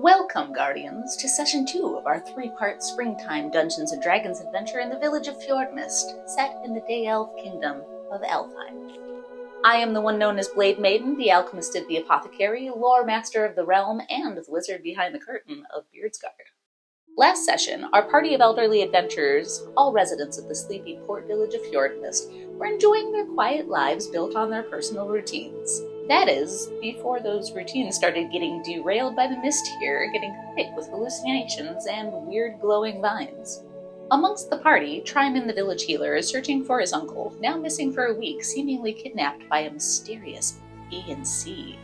Welcome, Guardians, to Session 2 of our 3-part Springtime Dungeons & Dragons adventure in the village of Fjordmist, set in the Day Elf Kingdom of Elfheim. I am the one known as Blade Maiden, the alchemist of the Apothecary, lore master of the realm, and the wizard behind the curtain of Beardsgaard. Last session, our party of elderly adventurers, all residents of the sleepy port village of Fjordmist, were enjoying their quiet lives built on their personal routines. That is, before those routines started getting derailed by the mist here, getting thick with hallucinations and weird glowing vines. Amongst the party, Tryman the village healer is searching for his uncle, now missing for a week, seemingly kidnapped by a mysterious B&C.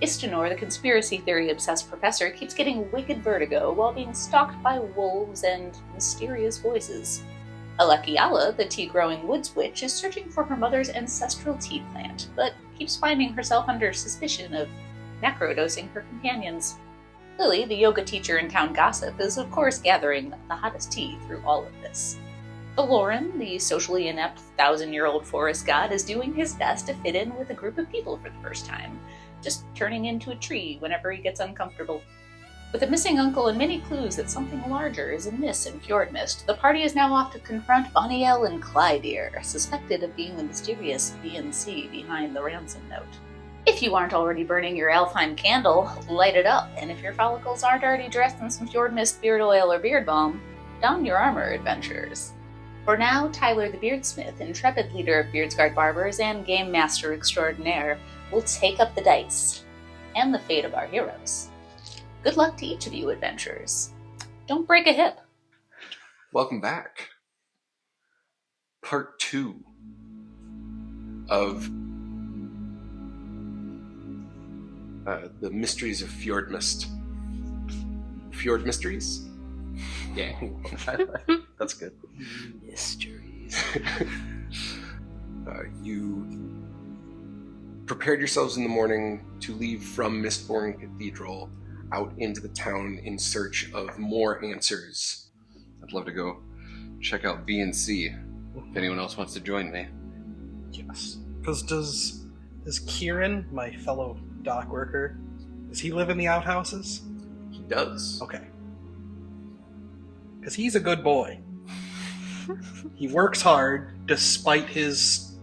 Istanor, the conspiracy theory-obsessed professor, keeps getting wicked vertigo while being stalked by wolves and mysterious voices. Elekëala, the tea-growing woods witch, is searching for her mother's ancestral tea plant, but keeps finding herself under suspicion of macrodosing her companions. Lily, the yoga teacher and town gossip, is of course gathering the hottest tea through all of this. Lauren, the socially inept 1,000-year-old forest god, is doing his best to fit in with a group of people for the first time, just turning into a tree whenever he gets uncomfortable. With a missing uncle and many clues that something larger is amiss in Fjordmist, the party is now off to confront Boniel and Clydear, suspected of being the mysterious B&C behind the ransom note. If you aren't already burning your Elfheim candle, light it up, and if your follicles aren't already dressed in some Fjordmist beard oil or beard balm, don your armor, adventurers. For now, Tyler the Beardsmith, intrepid leader of Beardsgaard Barbers and game master extraordinaire, will take up the dice, and the fate of our heroes. Good luck to each of you, adventurers. Don't break a hip. Welcome back. Part 2 of the Mysteries of Fjordmist. Fjord Mysteries? Yeah, that's good. Mysteries. You prepared yourselves in the morning to leave from Mistbourne Cathedral out into the town in search of more answers. I'd love to go check out B&C if anyone else wants to join me. Yes. Because does Kieran, my fellow dock worker, does he live in the outhouses? He does. Okay. Because he's a good boy. He works hard despite his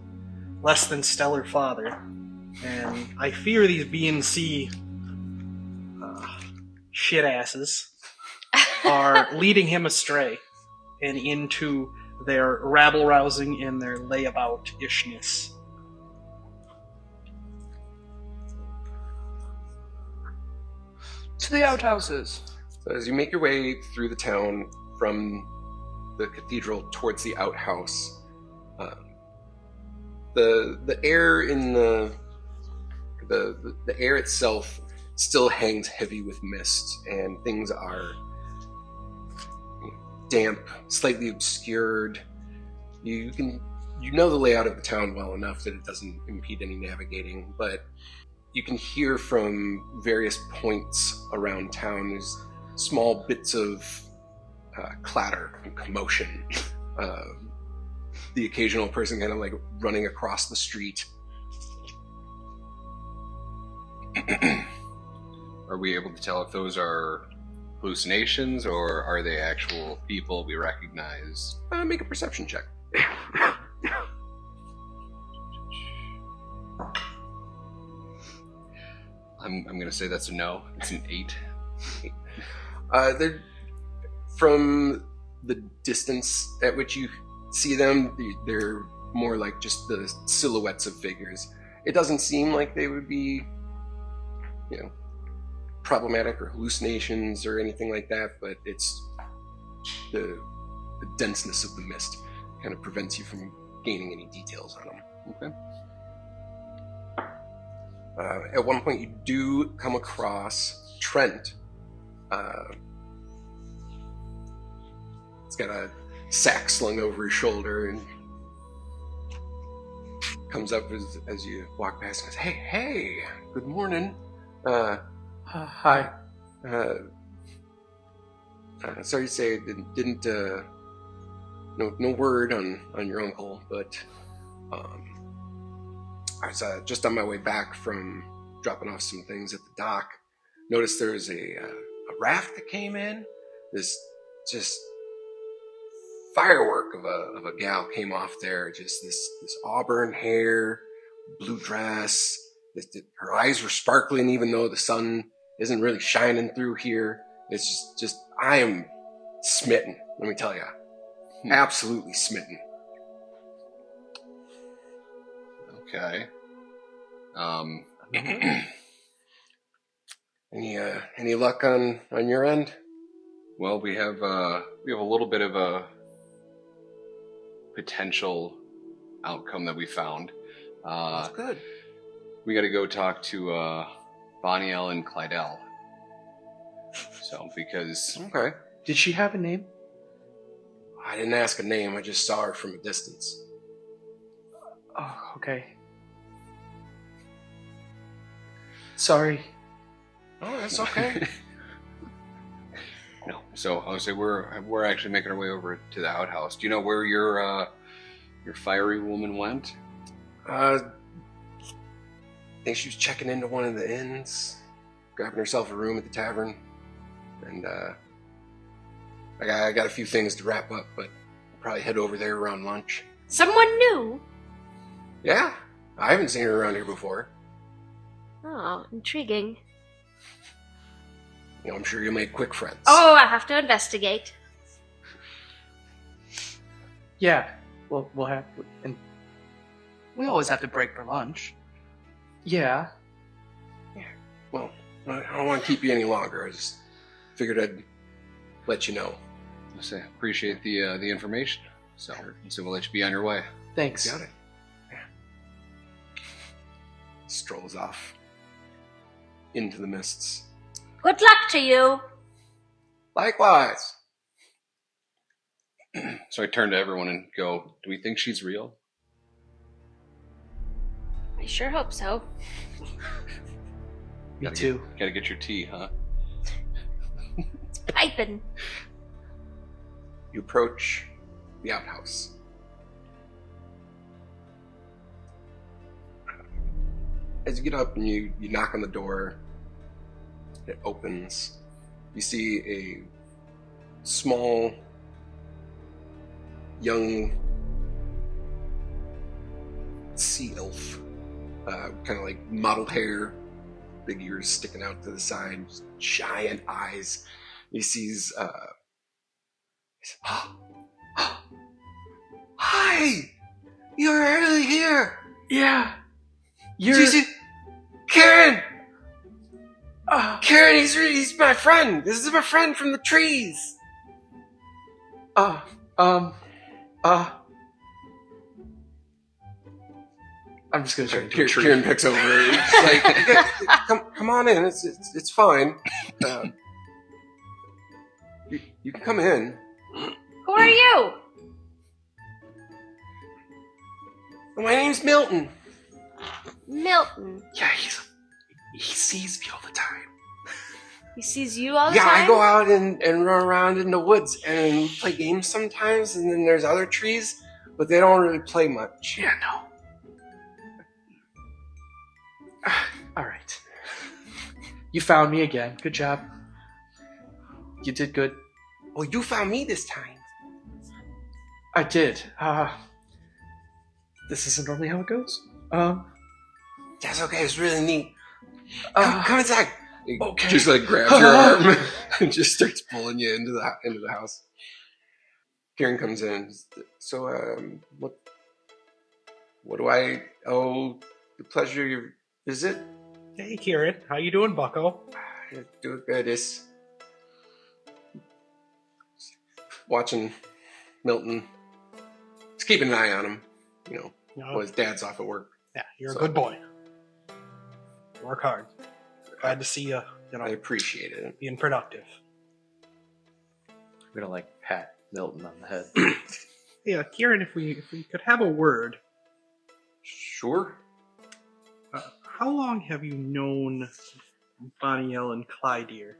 less than stellar father. And I fear these B&C shit asses are leading him astray and into their rabble-rousing and their layabout-ishness. To the outhouses. So as you make your way through the town from the cathedral towards the outhouse, the air in the air itself still hangs heavy with mist, and things are damp, slightly obscured. You know the layout of the town well enough that it doesn't impede any navigating, but you can hear from various points around town there's small bits of clatter and commotion. The occasional person kind of like running across the street. Are we able to tell if those are hallucinations or are they actual people we recognize? Make a perception check. I'm going to say that's a no. It's an 8. They're, from the distance at which you see them, they're more like just the silhouettes of figures. It doesn't seem like they would be, problematic or hallucinations or anything like that, but it's the denseness of the mist kind of prevents you from gaining any details on them. Okay. At one point you do come across Trent. He's got a sack slung over his shoulder and comes up as you walk past and goes, hey, good morning. Hi. Sorry to say, didn't no word on your uncle, but I was just on my way back from dropping off some things at the dock. Noticed there was a raft that came in. This just firework of a gal came off there. Just this auburn hair, blue dress. Her eyes were sparkling even though the sun isn't really shining through here. It's just I am smitten, let me tell you. Absolutely smitten. Okay. Any luck on your end? Well, we have a little bit of a potential outcome that we found. That's good. We got to go talk to Boniel and Clydell. So, because... Okay. Did she have a name? I didn't ask a name. I just saw her from a distance. Oh, okay. Sorry. Oh, that's okay. No. So I would say we're actually making our way over to the outhouse. Do you know where your fiery woman went? I think she was checking into one of the inns, grabbing herself a room at the tavern, and I got a few things to wrap up, but I'll probably head over there around lunch. Someone new? Yeah, I haven't seen her around here before. Oh, intriguing. You know, I'm sure you'll make quick friends. Oh, I have to investigate. Yeah. We'll have... And we always have to break for lunch. Yeah. Well, I don't want to keep you any longer. I just figured I'd let you know. I say appreciate the information. So we'll let you be on your way. Thanks. Got it. Yeah. Strolls off into the mists. Good luck to you. Likewise. So I turn to everyone and go, do we think she's real? I sure hope so. Me too. Gotta get your tea, huh? It's piping. You approach the outhouse. As you get up and you knock on the door, it opens. You see a small, young sea elf, kind of like mottled hair, big ears sticking out to the side, giant eyes. He sees, hi! You're early here! Yeah. Karen! Karen, he's my friend! This is my friend from the trees! I'm just gonna turn into a tree. Kieran picks over. It's like, come on in. It's fine. You can come in. Who are you? My name's Milton. Milton. Yeah, he sees me all the time. He sees you all the time? Yeah, I go out and run around in the woods and play games sometimes, and then there's other trees, but they don't really play much. Yeah, no. All right. You found me again. Good job. You did good. Well, you found me this time. I did. This isn't normally how it goes. That's okay. It's really neat. Come inside. He Okay. just like grabs your arm and just starts pulling you into the house. Kieran comes in. So, what do I owe the pleasure of your visit? Hey, Kieran. How you doing, bucko? Do good. It's watching Milton. Just keeping an eye on him. You know, while his dad's off at work. Yeah, you're So- a good boy. Work hard. Glad to see you, I appreciate it. being productive. I'm gonna pat Milton on the head. Yeah, Kieran, if we could have a word. Sure. How long have you known Boniel and Clyde?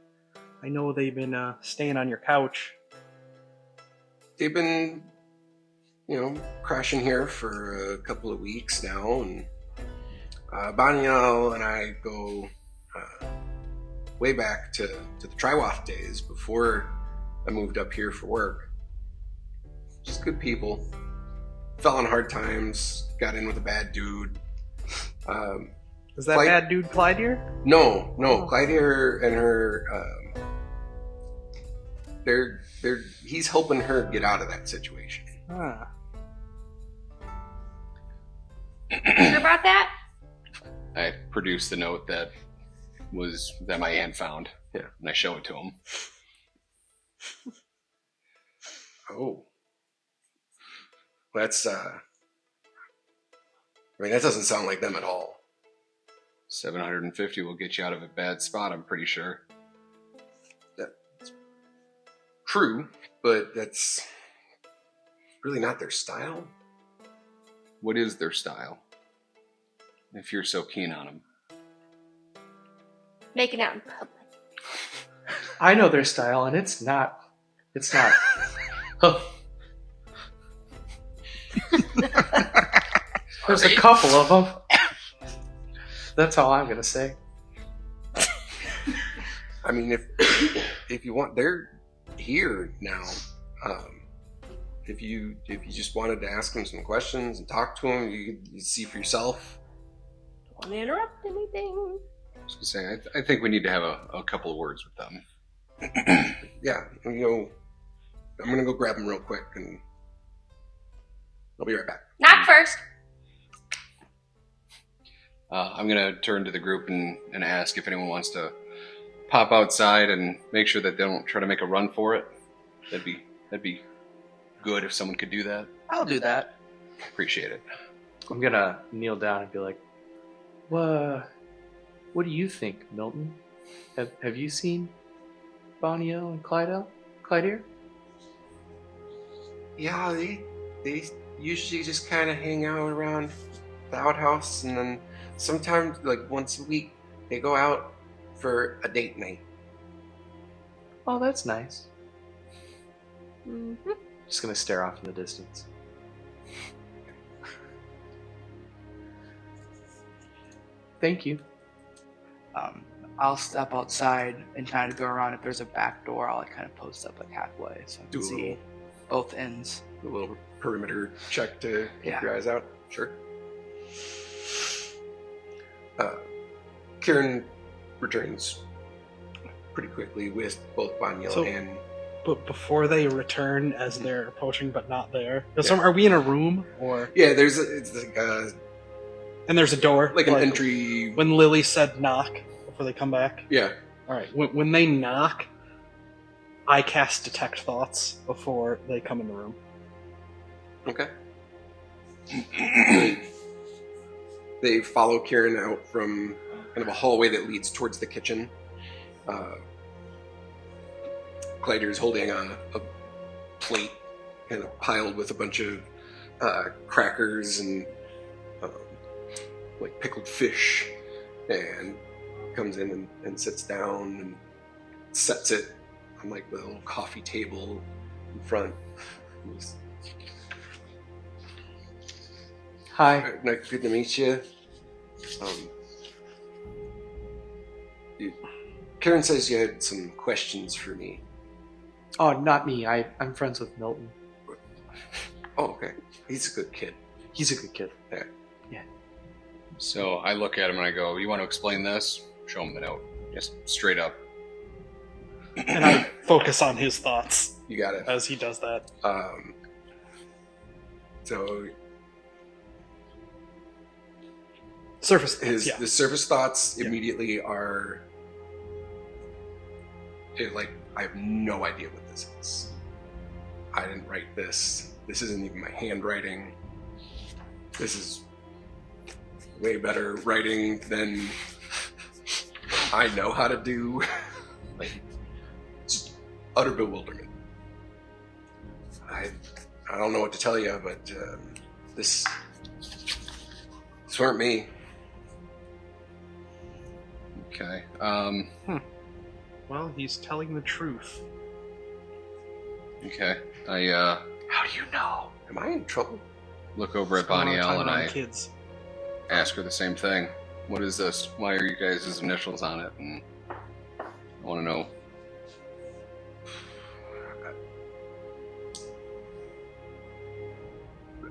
I know they've been staying on your couch. They've been, crashing here for a couple of weeks now, and Boniel and I go way back to the Triwath days before I moved up here for work. Just good people. Fell on hard times, got in with a bad dude. Is that Clyde- bad dude Clyde here? No. Clyde here and her, he's helping her get out of that situation. Ah. Sure about that? I produced the note that my aunt found. Yeah. And I show it to him. Oh. That's, that doesn't sound like them at all. 750 will get you out of a bad spot, I'm pretty sure. That's true, but that's really not their style. What is their style? If you're so keen on them. Making out in public. I know their style, and it's not. Oh. There's a couple of them. That's all I'm gonna say. I mean, if you want, they're here now. If you just wanted to ask them some questions and talk to them, you could see for yourself. Don't want to interrupt anything. I was gonna say, I think we need to have a couple of words with them. Yeah, I'm gonna go grab them real quick, and I'll be right back. Knock first. I'm gonna turn to the group and ask if anyone wants to pop outside and make sure that they don't try to make a run for it. That'd be good if someone could do that. I'll do that. Appreciate it. I'm gonna kneel down and be like, What do you think, Milton? Have you seen Bonio and Clyde here? Yeah, they usually just kind of hang out around the outhouse, and then sometimes, like once a week, they go out for a date night. Oh, that's nice. Mm-hmm. Just gonna stare off in the distance. Thank you. I'll step outside and kind of go around. If there's a back door, I'll kind of post up like halfway so I Do can a see little- both ends. A little perimeter check to keep Yeah. your eyes out. Sure. Kieran returns pretty quickly with both Banyel So- and... But before they return, as they're approaching but not there, Yeah. are we in a room or? Yeah, it's like And there's a door, an entry... When Lily said knock before they come back. Yeah. All right. When they knock, I cast detect thoughts before they come in the room. Okay. They follow Kieran out from kind of a hallway that leads towards the kitchen. Clyder's holding on a plate kind of piled with a bunch of crackers and like pickled fish, and comes in and sits down and sets it on like the little coffee table in front. Hi. Good to meet you. Karen says you had some questions for me. Oh, not me. I'm friends with Milton. Oh, okay. He's a good kid. He's a good kid. Yeah. So I look at him and I go, "You want to explain this?" Show him the note. Just straight up. And I focus on his thoughts You got it. as he does that. So Surface thoughts, the surface thoughts immediately are I have no idea what this is. I didn't write this. This isn't even my handwriting. This is way better writing than I know how to do. Just utter bewilderment. I don't know what to tell you, but this weren't me. Okay. Well, he's telling the truth. Okay. I How do you know? Am I in trouble? look over at Spend a lot of Bonnie time L and around I kids. ask her the same thing. What is this? Why are you guys' initials on it? And I want to know.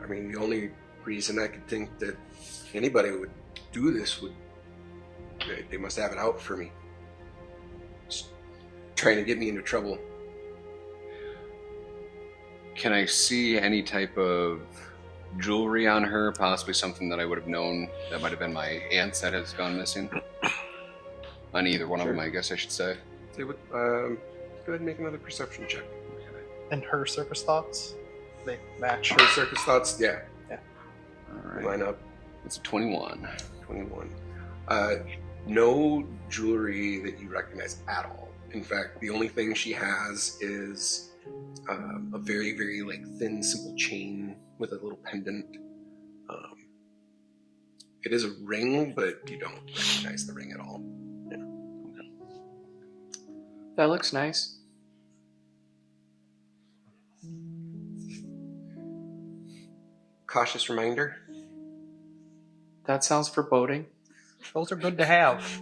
I mean, the only reason I could think that anybody would do this would... They must have it out for me. Just trying to get me into trouble. Can I see any type of jewelry on her? Possibly something that I would have known that might have been my aunt's that has gone missing? On either one of them, I guess I should say. They would, go ahead and make another perception check. And her surface thoughts, they match. Her circus thoughts, yeah. All right. Line up. It's a 21. 21. No jewelry that you recognize at all. In fact, the only thing she has is a very, very like thin, simple chain with a little pendant. It is a ring, but you don't recognize the ring at all. That looks nice. Cautious reminder. That sounds foreboding. Those are good to have.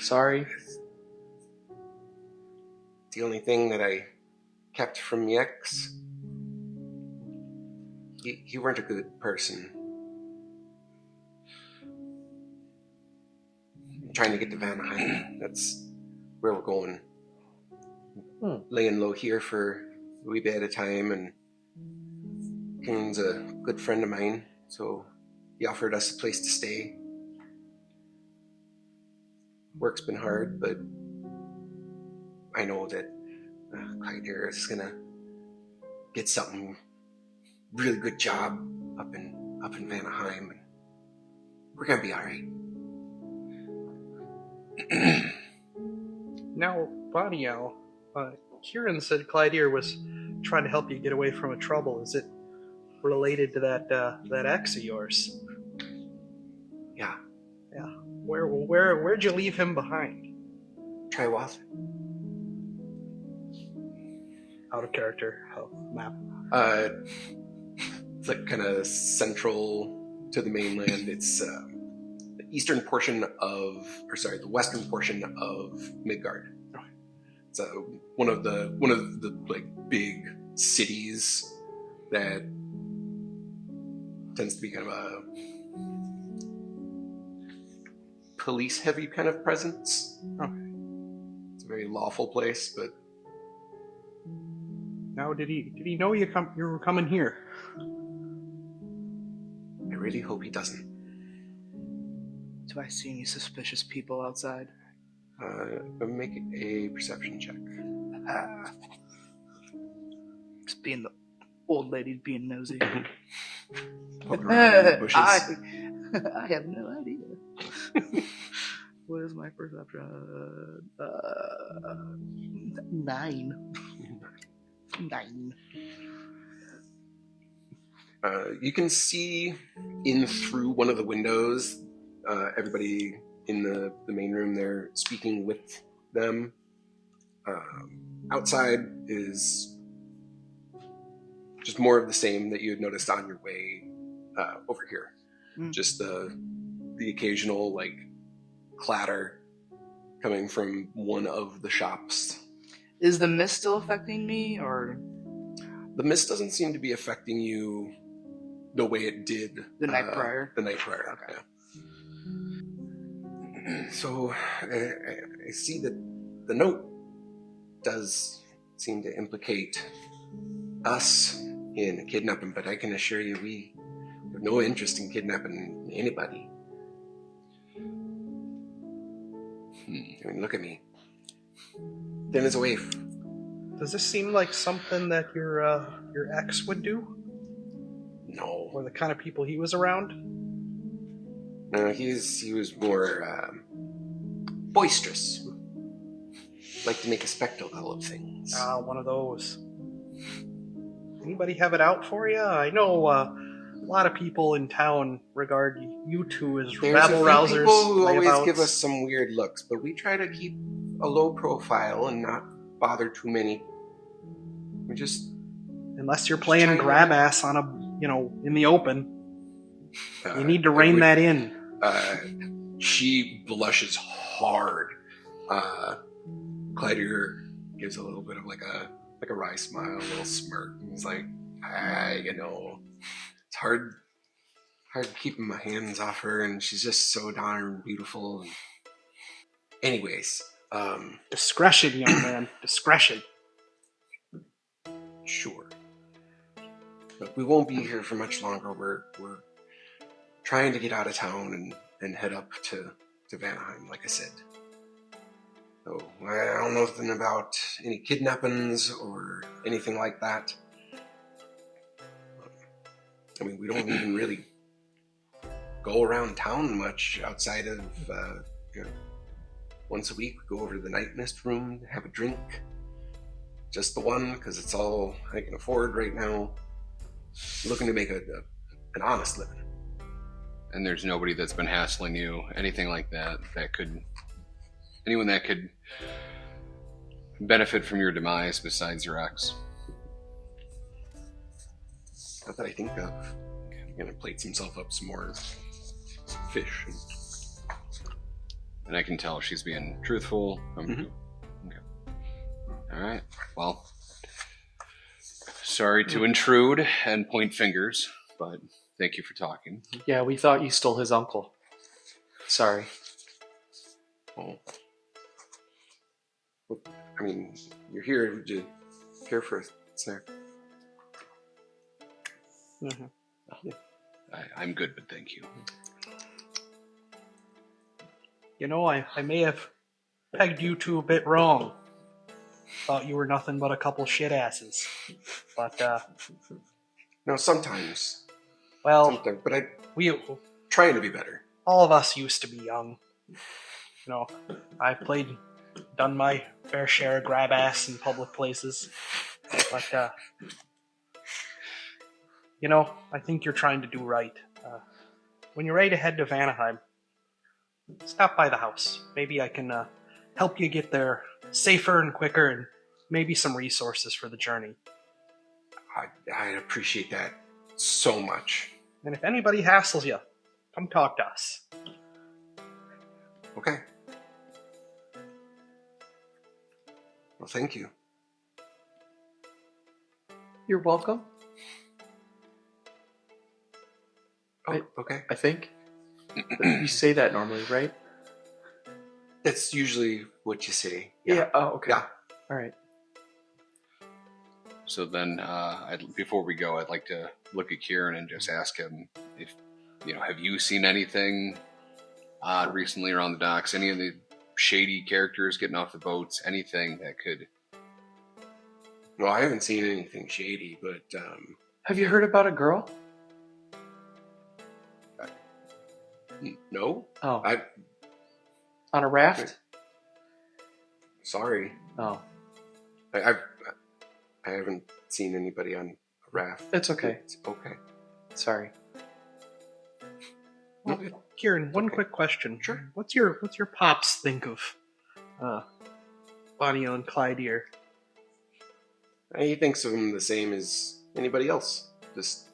Sorry. The only thing that I kept from the ex. He weren't a good person. I'm trying to get to Vanaheim. That's where we're going. Laying low here for a wee bit at a time, and King's a good friend of mine, so he offered us a place to stay. Work's been hard, but I know that Clyde here is gonna get something really good job up in Vanaheim, and we're gonna be all right. Now, Bonio, Kieran said Clyde was trying to help you get away from a trouble. Is it related to that ex of yours? Yeah. Yeah. Where'd you leave him behind? Try Wath. Out of character. Oh, map. It's like kind of central to the mainland. It's the eastern portion of, the western portion of Midgard. It's one of the like big cities that tends to be kind of a police-heavy kind of presence. Okay. It's a very lawful place, but Now, did he know you were coming here? I really hope he doesn't. Do I see any suspicious people outside? Make a perception check. Just being the old lady being nosy. Poking around in the bushes. I have no idea. What is my perception? 9. 9. You can see in through one of the windows. Everybody in the main room there speaking with them. Outside is just more of the same that you had noticed on your way over here. Just the occasional like clatter coming from one of the shops. Is the mist still affecting me, or the mist doesn't seem to be affecting you the way it did the night prior? The night prior, Okay. Yeah. So I see that the note does seem to implicate us in kidnapping, but I can assure you we have no interest in kidnapping anybody. I mean, look at me. Thin as a waif. Does this seem like something that your ex would do? No. Or the kind of people he was around? No, he was more boisterous. Like to make a spectacle of things. One of those. Anybody have it out for you? I know a lot of people in town regard you two as There's rabble rousers. There's people who always layabouts. give us some weird looks, but we try to keep a low profile and not bother too many. We just... Unless you're playing grab ass on in the open. You need to rein would, that in. She blushes hard Clyde gives a little bit of like a wry smile, a little smirk, and he's like, it's hard keeping my hands off her, and she's just so darn beautiful. And anyways, Discretion, young man. Discretion. sure. But we won't be here for much longer. We're trying to get out of town and head up to Vanaheim, like I said. So I don't know nothing about any kidnappings or anything like that. I mean, we don't even really go around town much outside of, once a week we go over to the Nightmist room, have a drink. Just the one, because it's all I can afford right now. Looking to make an honest living. And there's nobody that's been hassling you, anything like that, anyone that could benefit from your demise besides your ex? Not that I think of. He kind of plates himself up some more fish. And I can tell she's being truthful. Okay. All right. Well, sorry to intrude and point fingers, but thank you for talking. Yeah, we thought you stole his uncle. Sorry. Oh. Well, I mean, you're here. Would you care for a snack? I'm good, but thank you. You know, I may have pegged you two a bit wrong. Thought you were nothing but a couple shit asses. But, No, sometimes. well, But we trying to be better. all of us used to be young. You know, I've done my fair share of grab ass in public places. But, you know, I think you're trying to do right. When you're ready to head to Vanaheim, stop by the house. Maybe I can help you get there safer and quicker, and maybe some resources for the journey. I appreciate that so much. And if anybody hassles you, come talk to us. Okay. Well, thank you. You're welcome. Oh, okay. I think. You say that normally, right? That's usually what you say. Yeah. Oh, okay. Yeah. All right. So then, before we go, I'd like to look at Kieran and just ask him if, have you seen anything odd recently around the docks? Any of the shady characters getting off the boats? Anything that could... Well, I haven't seen anything shady, but Have you heard about a girl? no. Oh. I On a raft? sorry. Oh. I haven't seen anybody on a raft. It's okay. It's okay. Sorry. Well, Kieran, one quick question. Sure. What's your pops think of Bonnie and Clyde here? He thinks of him the same as anybody else. Just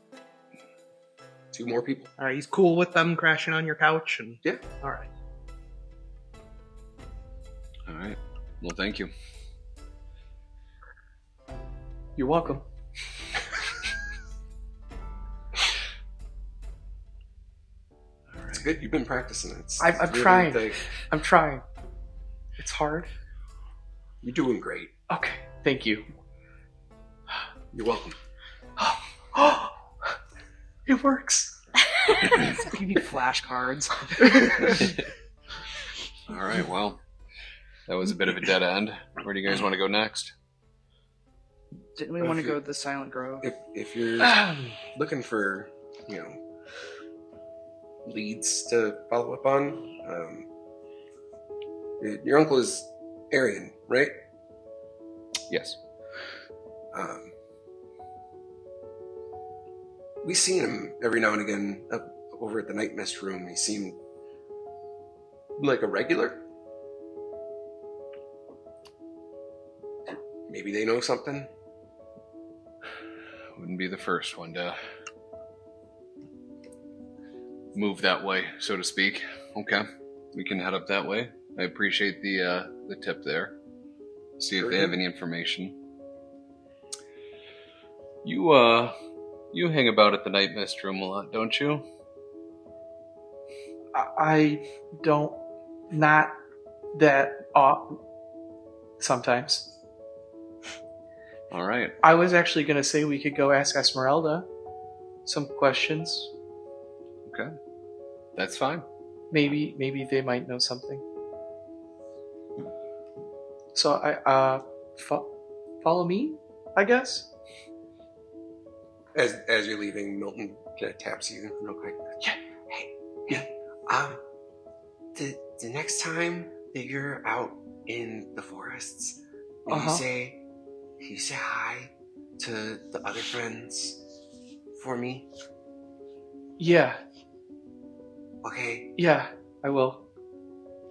two more people. All right, he's cool with them crashing on your couch, and Yeah. all right. All right. Well, thank you. You're welcome. It's good. You've been practicing it. I'm really trying. big. I'm trying. It's hard. You're doing great. Okay. Thank you. You're welcome. Oh, it works. You need flashcards. All right. Well, that was a bit of a dead end. Where do you guys want to go next? Didn't we want to go to the Silent Grove? If you're looking for, leads to follow up on, your uncle is Arian, right? Yes. We've seen him every now and again up over at the Nightmist room. He seemed like a regular. Maybe they know something. Wouldn't be the first one to move that way, so to speak. Okay, we can head up that way. I appreciate the tip there. See if they have any information. You hang about at the Nightmist room a lot, don't you? I don't. Not that often. Sometimes. All right. I was actually going to say we could go ask Esmerelda some questions. Okay. That's fine. Maybe they might know something. So I follow me, I guess. As you're leaving, Milton kind of taps you real quick. Yeah. Hey. The next time that you're out in the forests, will you say hi to the other friends for me? Yeah. Okay. Yeah, I will.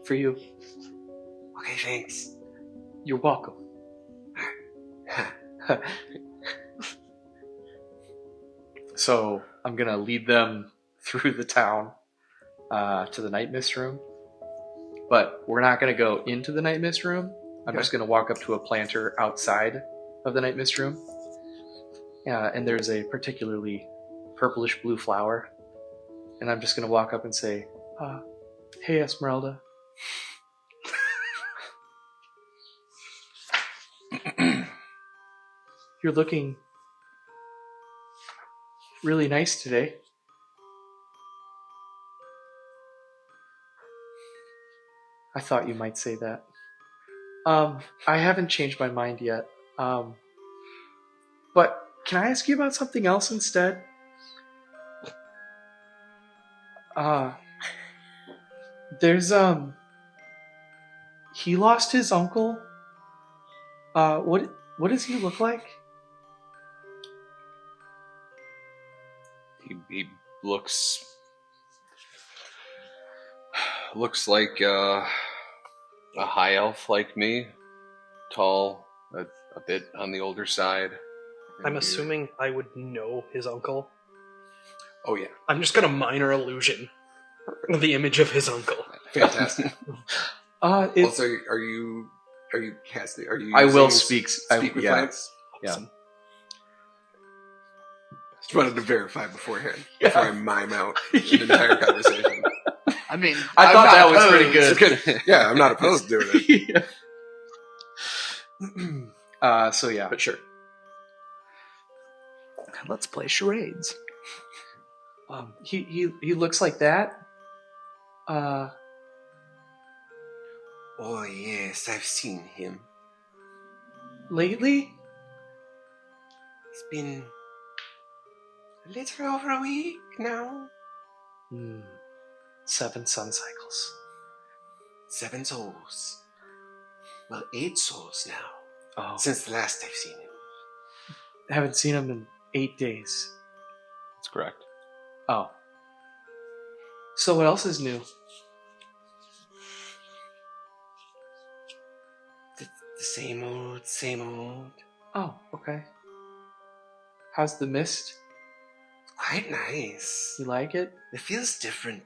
For you. Okay, thanks. You're welcome. So I'm gonna lead them through the town to the Nightmist room, but we're not gonna go into the Nightmist room. I'm just gonna walk up to a planter outside of the Nightmist room, and there's a particularly purplish blue flower, and I'm just gonna walk up and say, "Hey, Esmerelda." You're looking really nice today. I thought you might say that. I haven't changed my mind yet. But can I ask you about something else instead? There's he lost his uncle. What does he look like? He looks like a high elf like me, tall, a bit on the older side. I'm assuming I would know his uncle. Oh yeah. I'm just gonna minor illusion the image of his uncle. Fantastic. Also, are you casting? Are you? I will speak with yeah. Lance? Yeah. Awesome. Just wanted to verify beforehand before I mime out the entire conversation. I mean, I thought that was opposed. pretty good. Yeah, I'm not opposed to doing it. So yeah. But sure. let's play charades. He looks like that. Oh yes, I've seen him. Lately? It's been a little over a week now. 7 sun cycles. 7 souls. Well, 8 souls now. Oh. Since the last I've seen him. I haven't seen him in 8 days. That's correct. Oh. So what else is new? The same old, same old. Oh, okay. How's the mist? Quite nice. You like it? It feels different.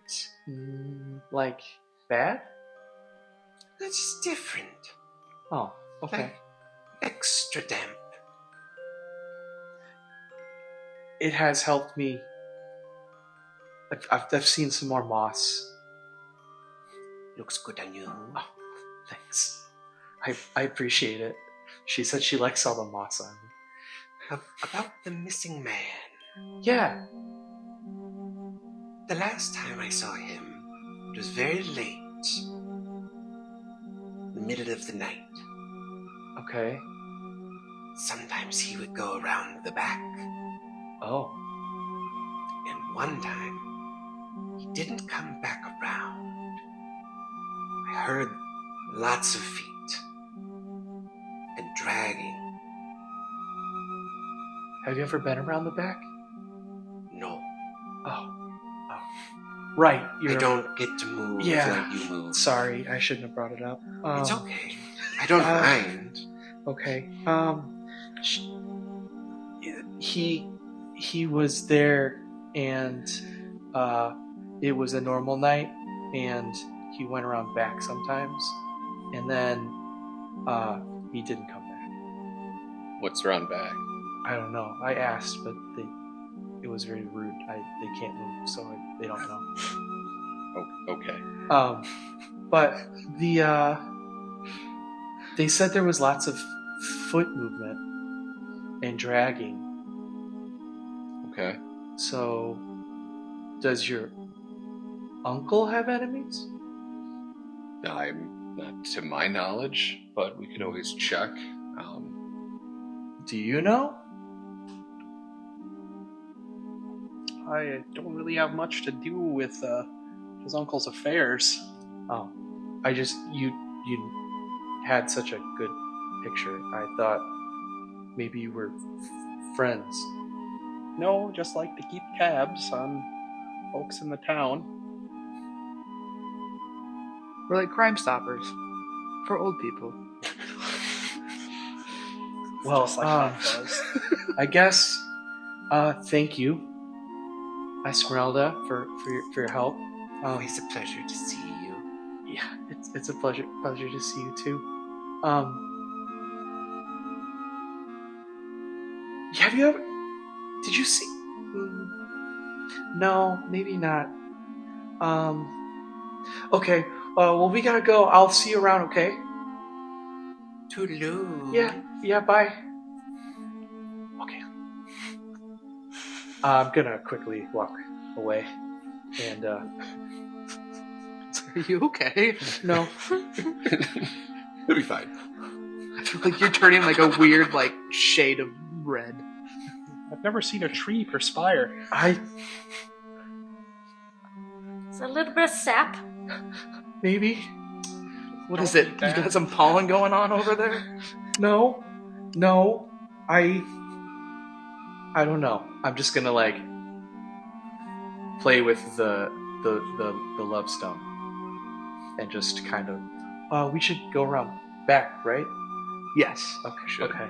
Like bad? It's just different. Oh, okay. Like extra damp. It has helped me. I've seen some more moss. Looks good on you. Oh, thanks. I appreciate it. She said she likes all the moss on me. About the missing man. Yeah. The last time I saw him, it was very late. The middle of the night. Okay. Sometimes he would go around the back. Oh. And one time, he didn't come back around. I heard lots of feet. And dragging. Have you ever been around the back? No. Oh. Right. I don't get to move like you move. Sorry, I shouldn't have brought it up. It's okay. I don't mind. Okay. He was there, and it was a normal night, and he went around back sometimes, and then he didn't come back. What's around back? I don't know. I asked, but it was very rude. They can't move, so they don't know. Oh, okay. But they said there was lots of foot movement and dragging. Okay. So, does your uncle have enemies? I'm not to my knowledge, but we could always check. Do you know? I don't really have much to do with his uncle's affairs. Oh, you had such a good picture. I thought maybe you were friends. No, just like to keep tabs on folks in the town. We're like Crime Stoppers for old people. Well, Just like that does. I guess. Thank you, Esmerelda, for your help. Always a pleasure to see you. Yeah, it's a pleasure to see you too. Have you ever? Did you see? No, maybe not. Okay. Well, we gotta go. I'll see you around. Okay. Toodaloo. Yeah. Bye. Okay. I'm gonna quickly walk away, and Are you okay? no. It'll be fine. I feel like you're turning like a weird like shade of red. I've never seen a tree perspire. It's a little bit of sap. Maybe. What is it? You got some pollen going on over there? No. I don't know. I'm just gonna like play with the love stone and just kind of. We should go around back, right? Yes. Okay. Should. Okay.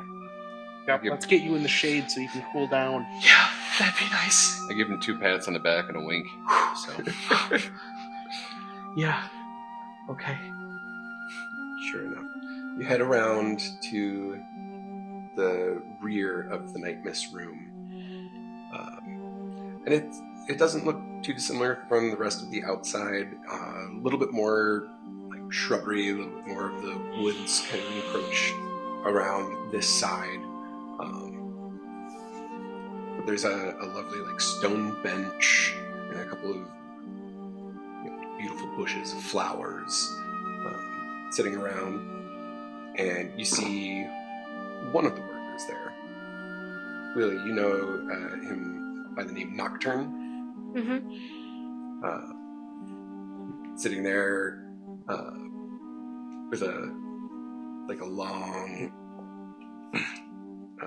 Yeah, let's get you in the shade so you can cool down. Yeah, that'd be nice. I give him 2 pats on the back and a wink. So Yeah. Okay. Sure enough. You head around to the rear of the Nightmist room. And it doesn't look too dissimilar from the rest of the outside. A little bit more like shrubbery, a little bit more of the woods kind of encroach around this side. But there's a lovely like stone bench and a couple of beautiful bushes of flowers sitting around, and you see one of the workers there. Willie, you know him by the name Nocturne. Mm-hmm. Sitting there with a long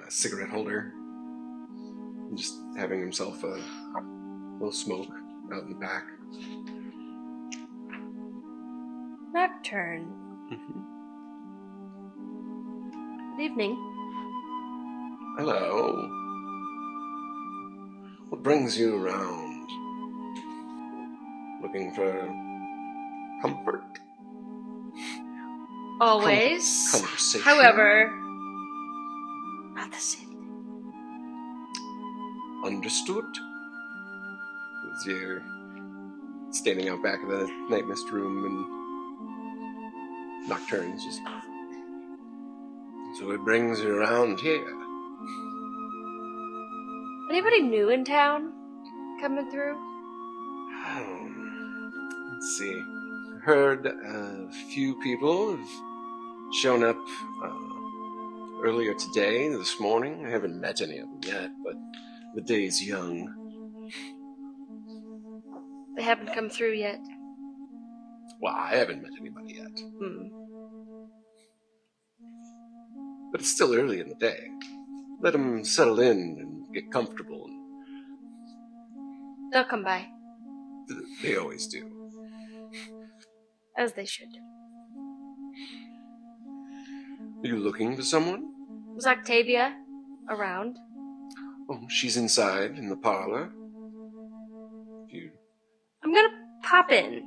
cigarette holder, and just having himself a little smoke out in the back. Nocturne. Mm-hmm. Good evening. Hello. What brings you around? Looking for comfort? Always. Conversation? However, not the same thing. Understood? As you're standing out back of the Nightmist room and Nocturne's just... So it brings you around here. Anybody new in town coming through? Let's see. Heard a few people have shown up earlier today, this morning. I haven't met any of them yet, but the day's young. They haven't come through yet. Well, I haven't met anybody yet. But it's still early in the day. Let them settle in and get comfortable. They'll come by, They always do. as they should. Are you looking for someone? Was Octavia around? Oh, she's inside in the parlor. I'm gonna pop in.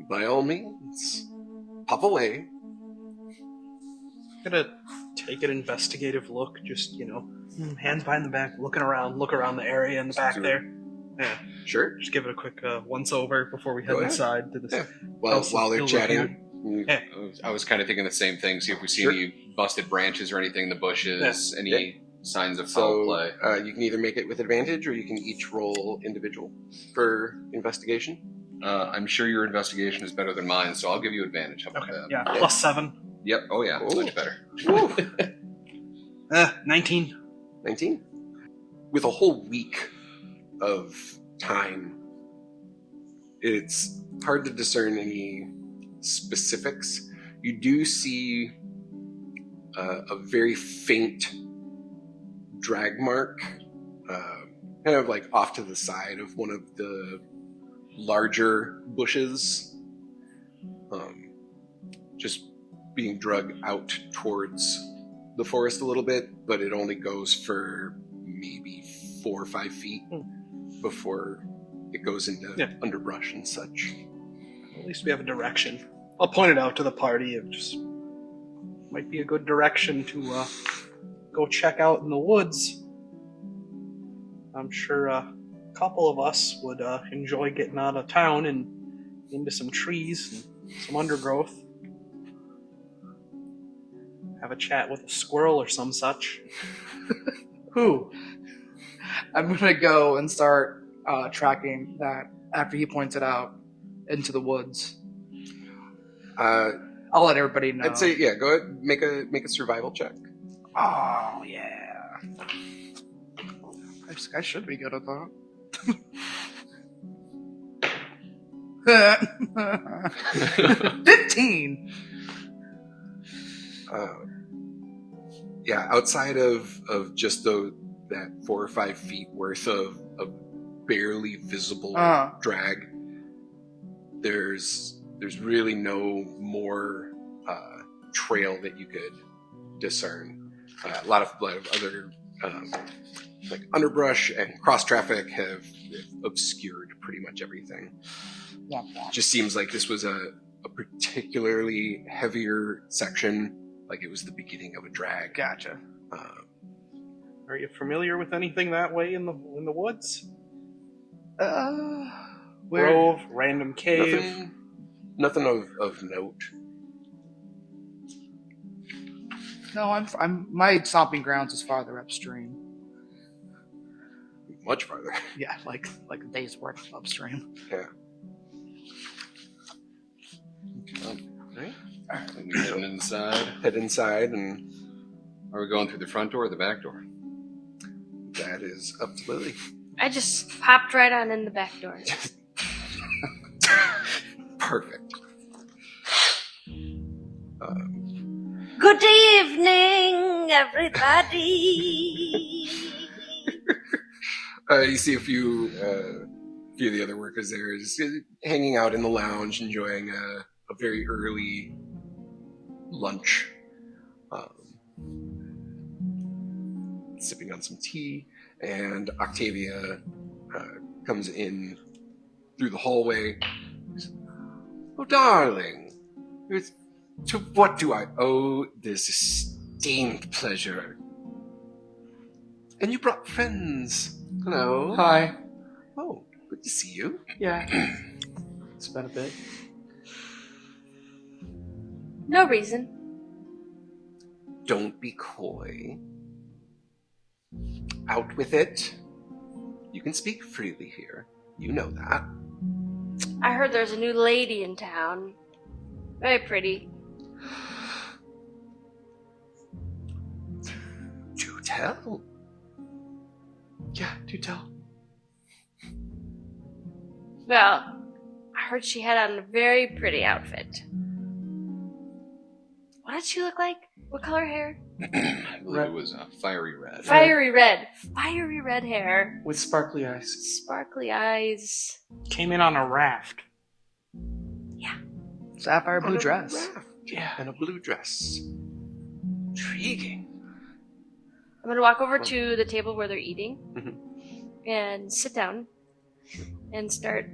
by all means, pop away. Gonna take an investigative look, just, hands behind the back, look around the area in the back Sure. there. Yeah, Sure. just give it a quick once-over before we head Go ahead. inside to this. Yeah. While they're Still chatting, Yeah. I was kind of thinking the same thing. See if we see Sure. any busted branches or anything in the bushes, any signs of so foul play. you can either make it with advantage, or you can each roll individual for investigation. I'm sure your investigation is better than mine, so I'll give you advantage. How about Okay, that? yeah, +7. Yep. Oh yeah, Ooh. much better. 19. 19. With a whole week of time, it's hard to discern any specifics. You do see a very faint drag mark, kind of like off to the side of one of the larger bushes, just being drug out towards the forest a little bit, but it only goes for maybe 4 or 5 feet before it goes into underbrush and such. At least we have a direction. I'll point it out to the party. It just might be a good direction to go check out in the woods. I'm sure a couple of us would enjoy getting out of town and into some trees and some undergrowth. Have a chat with a squirrel or some such. Who? I'm gonna go and start tracking that after he points it out into the woods. I'll let everybody know. I'd say, go ahead, make a survival check. Oh yeah. I should be good at that. 15. Outside of just that 4 or 5 feet worth of barely visible drag, there's really no more trail that you could discern. A lot of other like underbrush and cross traffic have obscured pretty much everything. Yeah. Just seems like this was a particularly heavier section, like it was the beginning of a drag. Gotcha. Are you familiar with anything that way in the woods? Grove, random cave. Nothing of note. No, I'm my stomping grounds is farther upstream. Much farther. Yeah, like a day's worth upstream. Yeah. Right. We heading inside. Head inside, and Are we going through the front door or the back door? that is up to Lily. I just popped right on in the back door. Perfect. Good evening, everybody. You see a few of the other workers there just hanging out in the lounge, enjoying a very early lunch, sipping on some tea, and Octavia comes in through the hallway. Oh, darling, to what do I owe this esteemed pleasure? And you brought friends. Hello. Hi. Oh, good to see you. Yeah. It's been a bit. No reason. Don't be coy. Out with it. You can speak freely here. You know that. I heard there's a new lady in town. Very pretty. Do tell. Yeah, do tell. Well, I heard she had on a very pretty outfit. What did she look like? What color hair? I believe it was fiery red. Fiery red. Fiery red hair. With sparkly eyes. Sparkly eyes. Came in on a raft. Sapphire blue On a dress. raft. Yeah. And a blue dress. Intriguing. I'm gonna walk over to the table where they're eating and sit down and start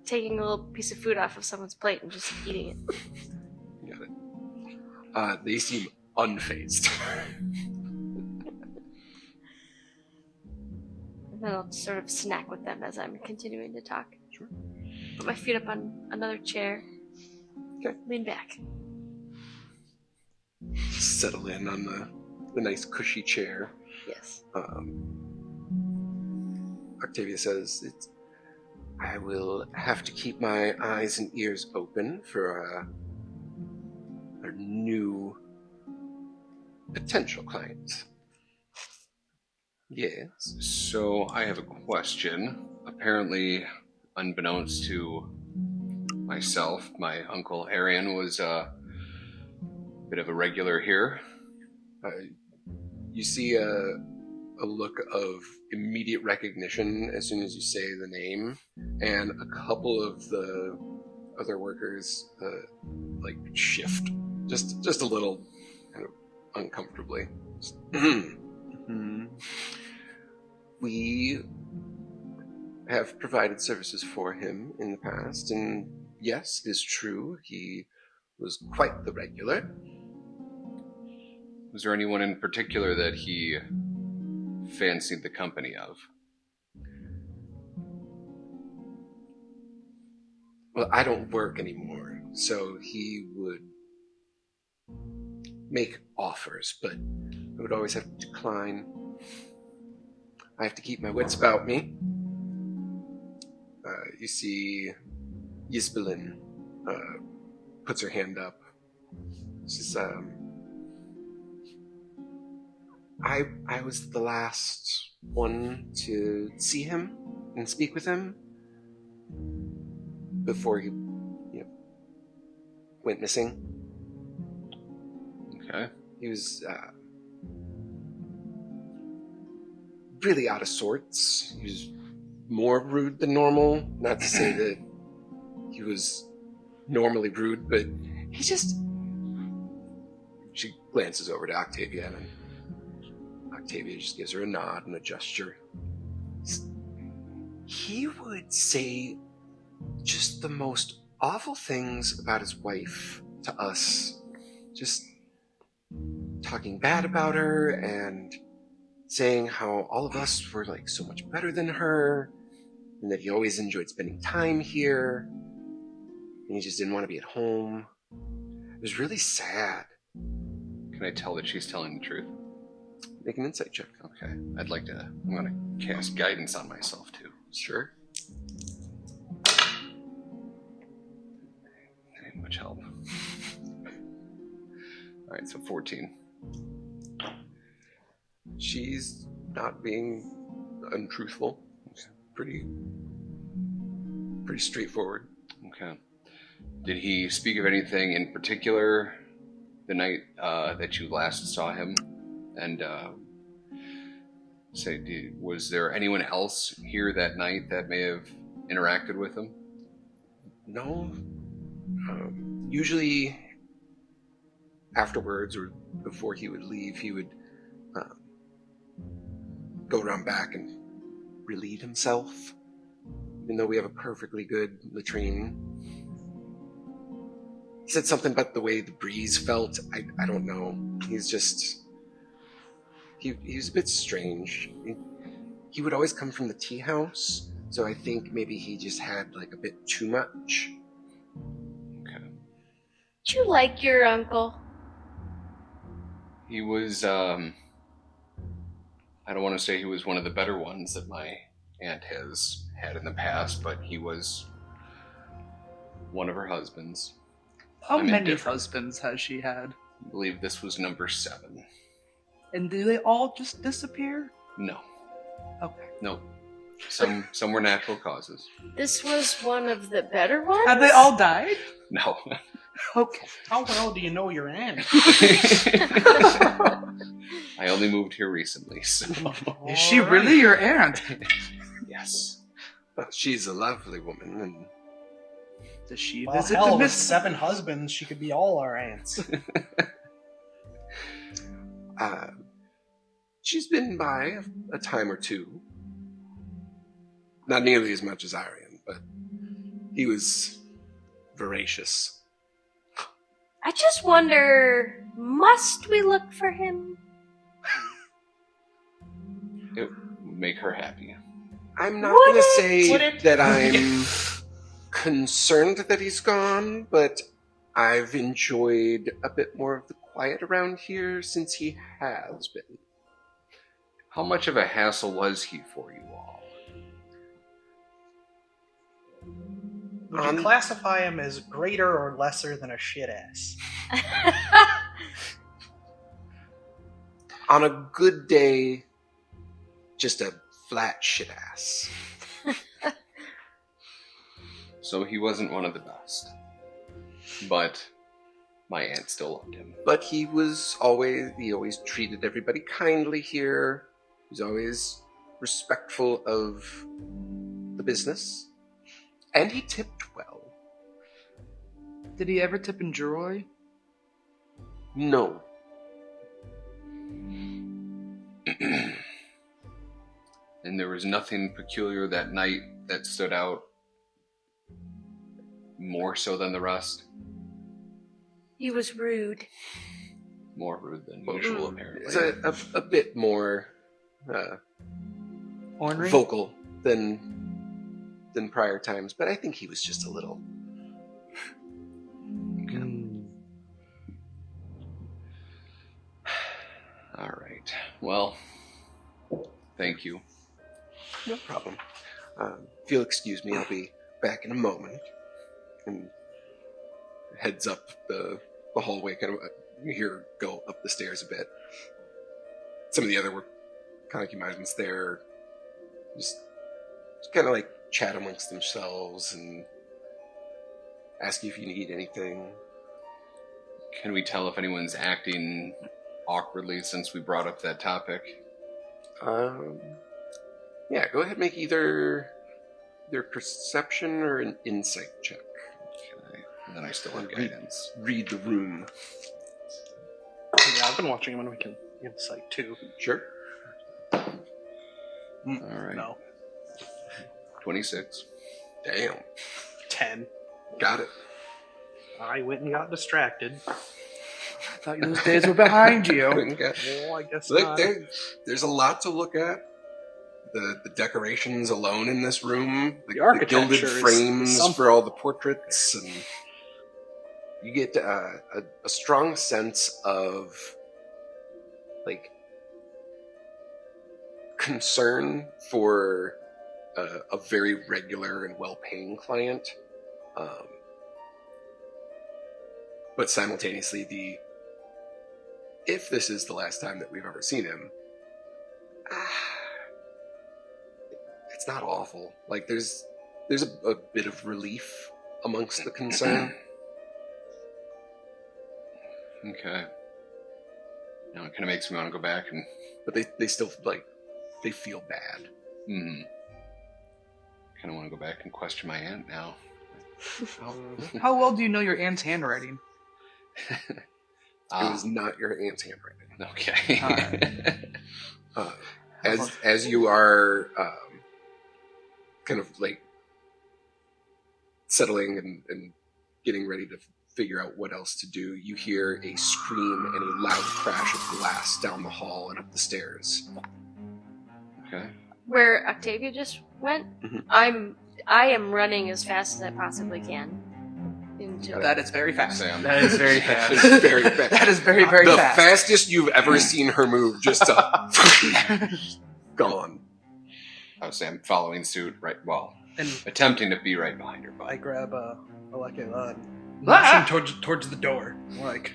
taking a little piece of food off of someone's plate and just eating it. Got it. They seem unfazed. And then I'll sort of snack with them as I'm continuing to talk. Sure. Put my feet up on another chair. Okay. Lean back. Settle in on the nice cushy chair. Yes. Octavia says, I will have to keep my eyes and ears open for a new potential client. Yes. So I have a question. Apparently, unbeknownst to myself, my uncle Arian was a bit of a regular here. You see a look of immediate recognition as soon as you say the name, and a couple of the other workers shift just a little, kind of uncomfortably. We have provided services for him in the past, and yes, it is true, he was quite the regular. Was there anyone in particular that he fancied the company of? Well, I don't work anymore, so he would make offers, but I would always have to decline. I have to keep my wits about me. You see Yisbelin puts her hand up. She says, I was the last one to see him and speak with him before he went missing. Okay. He was really out of sorts. He was more rude than normal. Not to say that he was normally rude, but he just... She glances over to Octavia, and Octavia just gives her a nod and a gesture. He would say just the most awful things about his wife to us. Just talking bad about her and saying how all of us were so much better than her, and that he always enjoyed spending time here, and he just didn't want to be at home. It was really sad. Can I tell that she's telling the truth? Make an insight check. Okay. I'm gonna cast guidance on myself too. Sure. That ain't much help. Alright, so 14. She's not being untruthful. It's pretty straightforward. Okay. Did he speak of anything in particular the night that you last saw him? And was there anyone else here that night that may have interacted with him? No. Usually afterwards or before he would leave, he would go around back and relieve himself. Even though we have a perfectly good latrine. He said something about the way the breeze felt. I don't know. He's just... He was a bit strange. He would always come from the tea house, so I think maybe he just had a bit too much. Okay. Did you like your uncle? He was, I don't want to say he was one of the better ones that my aunt has had in the past, but he was one of her husbands. How many husbands has she had? I believe this was number 7. And do they all just disappear? No. Okay. No. Some were natural causes. This was one of the better ones? Have they all died? No. Okay. How well do you know your aunt? I only moved here recently, so... Is she really your aunt? Yes. Well, she's a lovely woman, and... Does she Well, visit hell, the with 7 husbands, she could be all our aunts. She's been by a time or two. Not nearly as much as Arian, but He was voracious. I just wonder, must we look for him? It would make her happy. I'm not Would going to it? say that I'm concerned that he's gone, but I've enjoyed a bit more of the quiet around here since he has been. How much of a hassle was he for you all? Would you classify him as greater or lesser than a shit ass? On a good day, just a flat shit ass. So he wasn't one of the best. But my aunt still loved him. But he always treated everybody kindly here. He was always respectful of the business. And he tipped well. Did he ever tip in jewelry? No. And there was nothing peculiar that night that stood out more so than the rest. He was rude. More rude than usual, apparently. It's a bit more Ornery? vocal than prior times, but I think he was just a little. All right. Well, thank you. No problem. If you'll excuse me, I'll be back in a moment. And heads up the hallway, kind of you hear her go up the stairs a bit. Some of the other concubines there just kind of like chat amongst themselves and ask you if you need anything. Can we tell if anyone's acting awkwardly since we brought up that topic? Yeah, go ahead and make either their perception or an insight check. Okay. And then I still have guidance. Read the room. Yeah, I've been watching him and we can insight too. Sure. All right. No. 26. Damn. 10. Got it. I went and got distracted. I thought those days were behind you. Well, I guess Look, not. there's a lot to look at. The decorations alone in this room, the architecture gilded is frames something. for all the portraits, and you get a strong sense of like concern for a very regular and well-paying client, but simultaneously if this is the last time that we've ever seen him, it's not awful. Like there's a bit of relief amongst the concern. Okay. Now it kind of makes me want to go back and... But they still, they feel bad. Kind of want to go back and question my aunt now. How well do you know your aunt's handwriting? It was not your aunt's handwriting. Okay. As you are kind of like settling and getting ready to figure out what else to do, you hear a scream and a loud crash of glass down the hall and up the stairs. Okay. Where Octavia just went, Mhm. I am running as fast as I possibly can. Into That is very fast. Sam. That is very fast. That is very fast. That is very, very the fast. fastest you've ever seen her move, just gone. I was saying, following suit, right? Well, And attempting to be right behind her. I But grab Elekëala and Ah! motion towards the door. Like,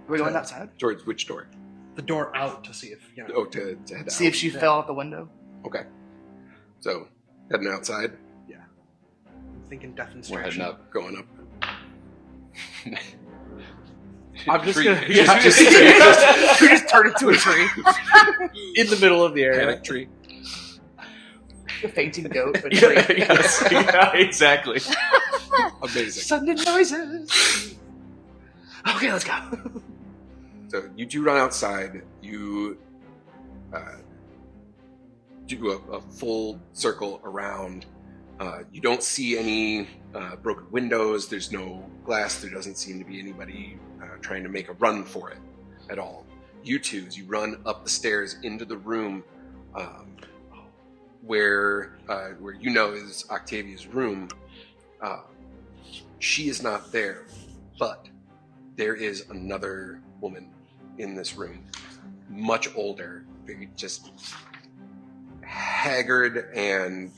Are we going outside? Towards which door? the door out to see if, Oh, to head See out. if she fell out the window. Okay. So, heading outside, I'm thinking death and we're heading destruction. up. going up. I'm just Tree- gonna just- we just turn into a tree in the middle of the area. Panic tree. A fainting goat, but tree. Yes, yeah, exactly. Amazing. Sudden noises. Okay, let's go. So you two run outside. You do a full circle around. You don't see any broken windows. There's no glass. There doesn't seem to be anybody trying to make a run for it at all. You two, as you run up the stairs into the room where you know is Octavia's room, she is not there, but there is another woman in this room, much older, very just haggard and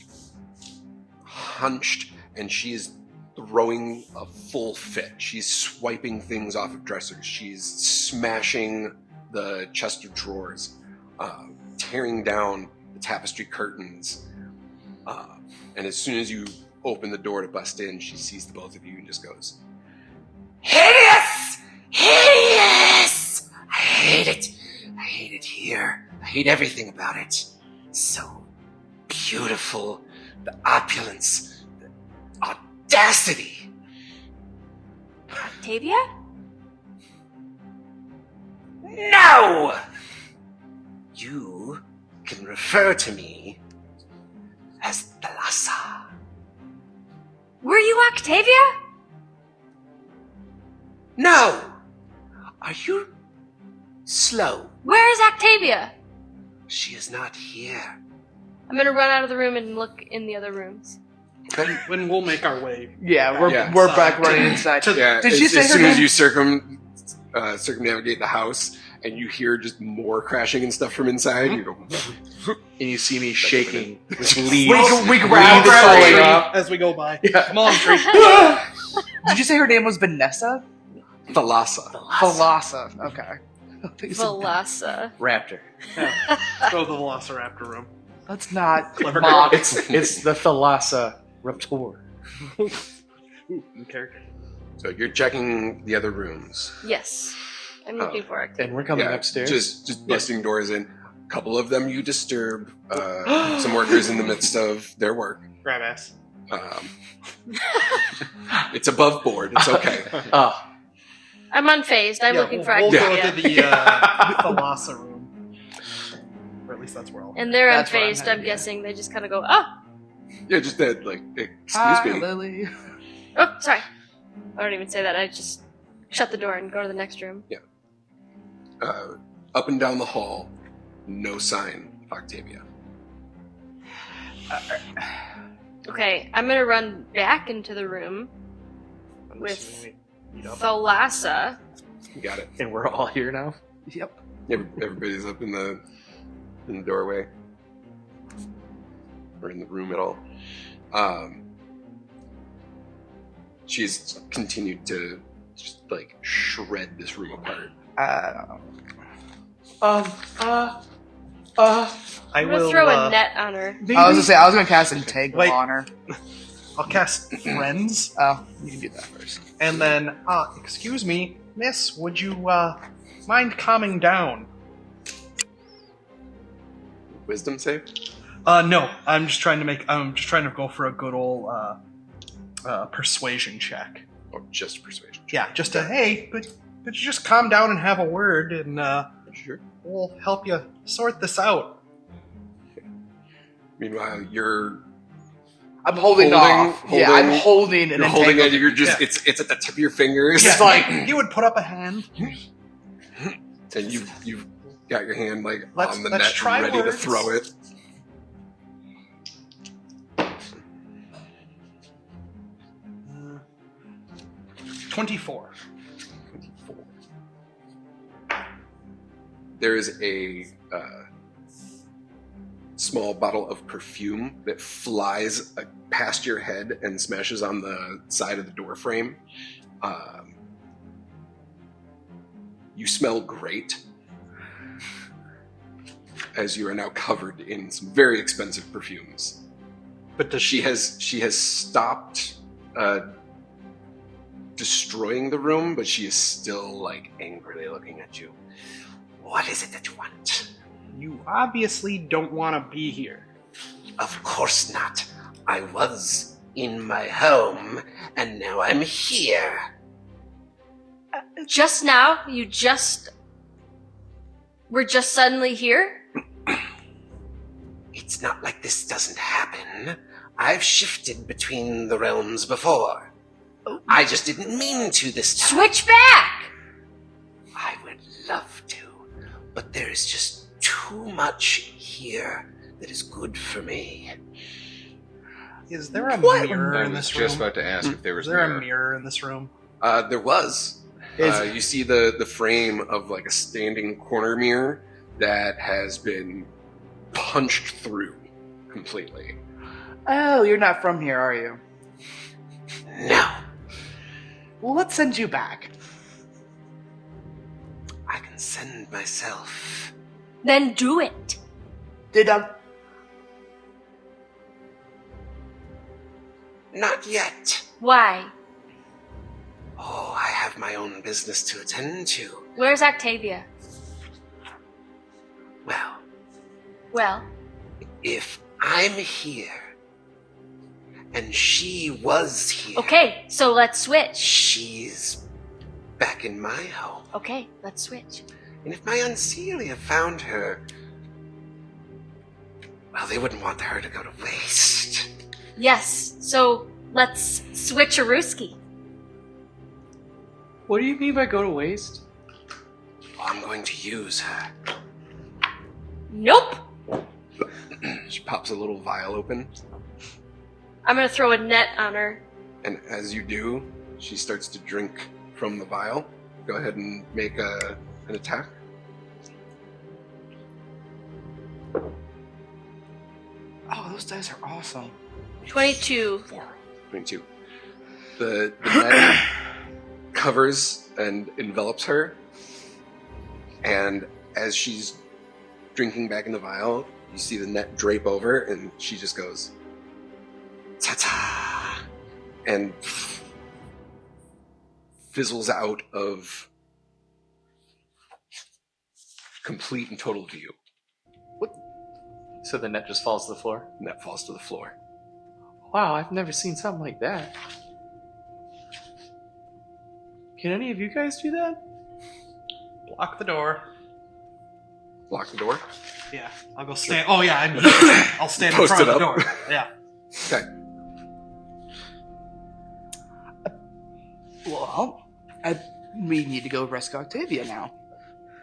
hunched, and she is throwing a full fit. She's swiping things off of dressers. She's smashing the chest of drawers, tearing down the tapestry curtains. And as soon as you open the door to bust in, she sees the both of you and just goes, "Hideous! Hideous! I hate it. I hate it here. I hate everything about it. So beautiful. The opulence. The audacity." Octavia? No! You can refer to me as Thalassa. Were you Octavia? No! Are you slow? Where is Octavia? She is not here. I'm gonna run out of the room and look in the other rooms. When we'll make our way. Yeah, we're Yeah. we're back running inside. Yeah, Did she say as her soon as name? you circumnavigate the house and you hear just more crashing and stuff from inside, you go, And you see me shaking with We leaves. grab Leaves falling her. off. As we go by. Yeah. Come on, Tree. Did you say her name was Vanessa? Thalassa. Thalassa. Okay. Thalassa. Raptor. Go to the Velociraptor room. Let's not Clever mock. It's the Thalassa Raptor. Okay. So you're checking the other rooms. Yes. I'm looking for Octavia. And we're coming Yeah, upstairs. Just busting doors in. A couple of them you disturb. Some workers in the midst of their work. Grab ass. It's above board. It's okay. Oh, I'm unfazed. I'm looking for We'll Octavia. go to the Thalassa room. Or at least that's where I'll And they're That's where I'm unfazed, headed, I'm yeah. guessing. They just kind of go, oh! Yeah, just that, like, excuse Hi, me. Lily. Oh, sorry. I don't even say that. I just shut the door and go to the next room. Up and down the hall, no sign of Octavia. Okay, I'm gonna run back into the room with Thalassa. You got it. and we're all here now. Yep. Everybody's up in the doorway. Or in the room at all. She's continued to just, like, shred this room apart. I I'm will gonna throw a net on her. Maybe I was gonna cast Integral Wait. on her. I'll cast Friends, Oh, you can do that first. and then, excuse me, miss, would you, mind calming down? Wisdom save? No, I'm just trying to go for a good old, persuasion check. Or just persuasion? Yeah, just hey, could you just calm down and have a word, and, Sure. we'll help you sort this out. Meanwhile, you're I'm holding off. Yeah, I'm holding an you're holding it. Entangle. You're just Yeah. it's at the tip of your fingers. Yeah, like, you would put up a hand. And you've got your hand like Let's- on the let's net, try ready words. to throw it. Uh, 24. 24. There is a small bottle of perfume that flies past your head and smashes on the side of the door frame. You smell great, as you are now covered in some very expensive perfumes. But does She has stopped destroying the room, but she is still like angrily looking at you. What is it that you want? You obviously don't want to be here. Of course not. I was in my home, and now I'm here. Just now? We're just suddenly here? It's not like this doesn't happen. I've shifted between the realms before. I just didn't mean to this time. Switch back! I would love to, but there is just too much here that is good for me. Is there a I mirror in was this just room? about to ask if there was Is there mirror. a mirror in this room? There was. You see the frame of like a standing corner mirror that has been punched through completely. Oh, you're not from here, are you? No, Well, let's send you back. I can send myself. Then do it. Did Not yet. Why? Oh, I have my own business to attend to. Where's Octavia? Well, Well, if I'm here, and she was here, okay, so let's switch. she's back in my home. Okay, let's switch. And if my Unseelia found her, well, they wouldn't want her to go to waste. Yes, so let's switch a Rooski. What do you mean by go to waste? I'm going to use her. Nope! She pops a little vial open, I'm gonna throw a net on her. and as you do, she starts to drink from the vial. Go ahead and make an attack. Oh, those dice are awesome. 22. 22. The net covers and envelops her, and as she's drinking back in the vial, you see the net drape over, and she just goes, ta-ta, and fizzles out of complete and total view. So the net just falls to the floor? Net falls to the floor. Wow, I've never seen something like that. Can any of you guys do that? Block the door. Lock the door. Yeah, I'll go stand. Oh yeah, I'm here. I'll stand in Post front it of the up. door. Yeah. Okay. Well, we need to go rescue Octavia now.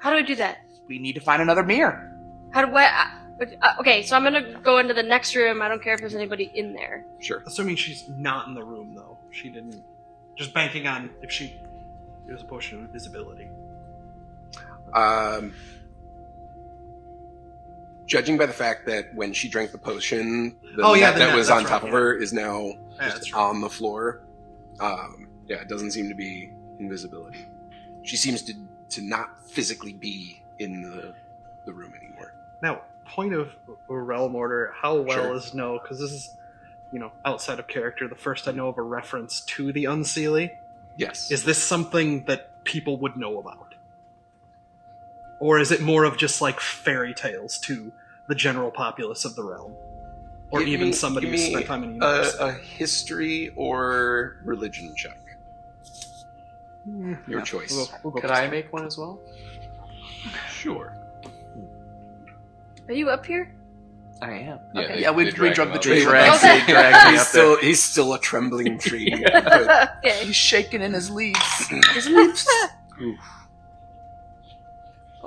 How do I do that? We need to find another mirror. How do I... okay, so I'm gonna go into the next room. I don't care if there's anybody in there. Sure. Assuming she's not in the room, though. She didn't. Just banking on if she. There's a potion of invisibility. Judging by the fact that when she drank the potion, the Oh, yeah, net the that net, was that's on top right, of her is now Yeah, just that's right. on the floor. Yeah, it doesn't seem to be invisibility. She seems to not physically be in the room anymore. Now, point of realm order, how well Sure. is no, because this is, outside of character, the first I know of a reference to the Unseelie. Yes. Is this something that people would know about? Or is it more of just like fairy tales to the general populace of the realm? Or Give even me- somebody give who me spent time in university? a history or religion check. Your choice. We'll go Could for I some. make one as well? Sure. Are you up here? I am. Okay. Yeah, we dragged drug him the up. tree They around. Okay. He's still a trembling tree. But Okay. He's shaking in his leaves.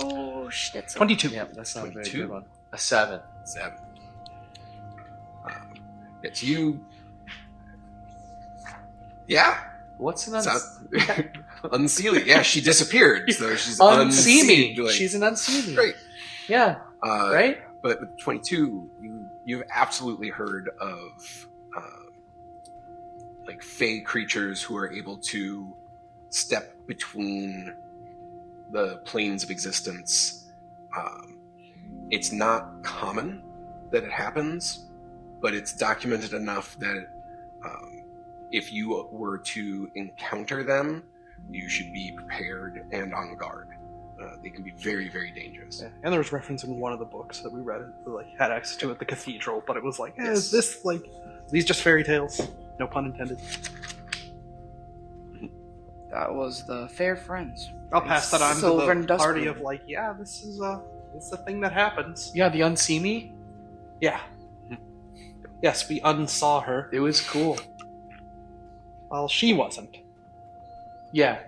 Oh, schnitzel. 22. Yeah, that's not a very 22. good one. A 7. 7. It's you. Yeah. What's an Unseelie. Yeah, she disappeared. So she's unsee me? unseed, like- She's an unsee me. Right. Yeah. Right. Right? But with 22, you've absolutely heard of like fey creatures who are able to step between the planes of existence. It's not common that it happens, but it's documented enough that if you were to encounter them, you should be prepared and on guard. They can be very, very dangerous. Yeah. And there was reference in one of the books that we read, had access to at the cathedral, but it was like, Yes. is this these just fairy tales? No pun intended. That was the Fair Friends. I'll pass that on Silver to and the Dust party Room. of this is a thing that happens. Yeah, the unsee me? Yeah. Yes, we unsaw her. It was cool. Well, she wasn't. Yeah.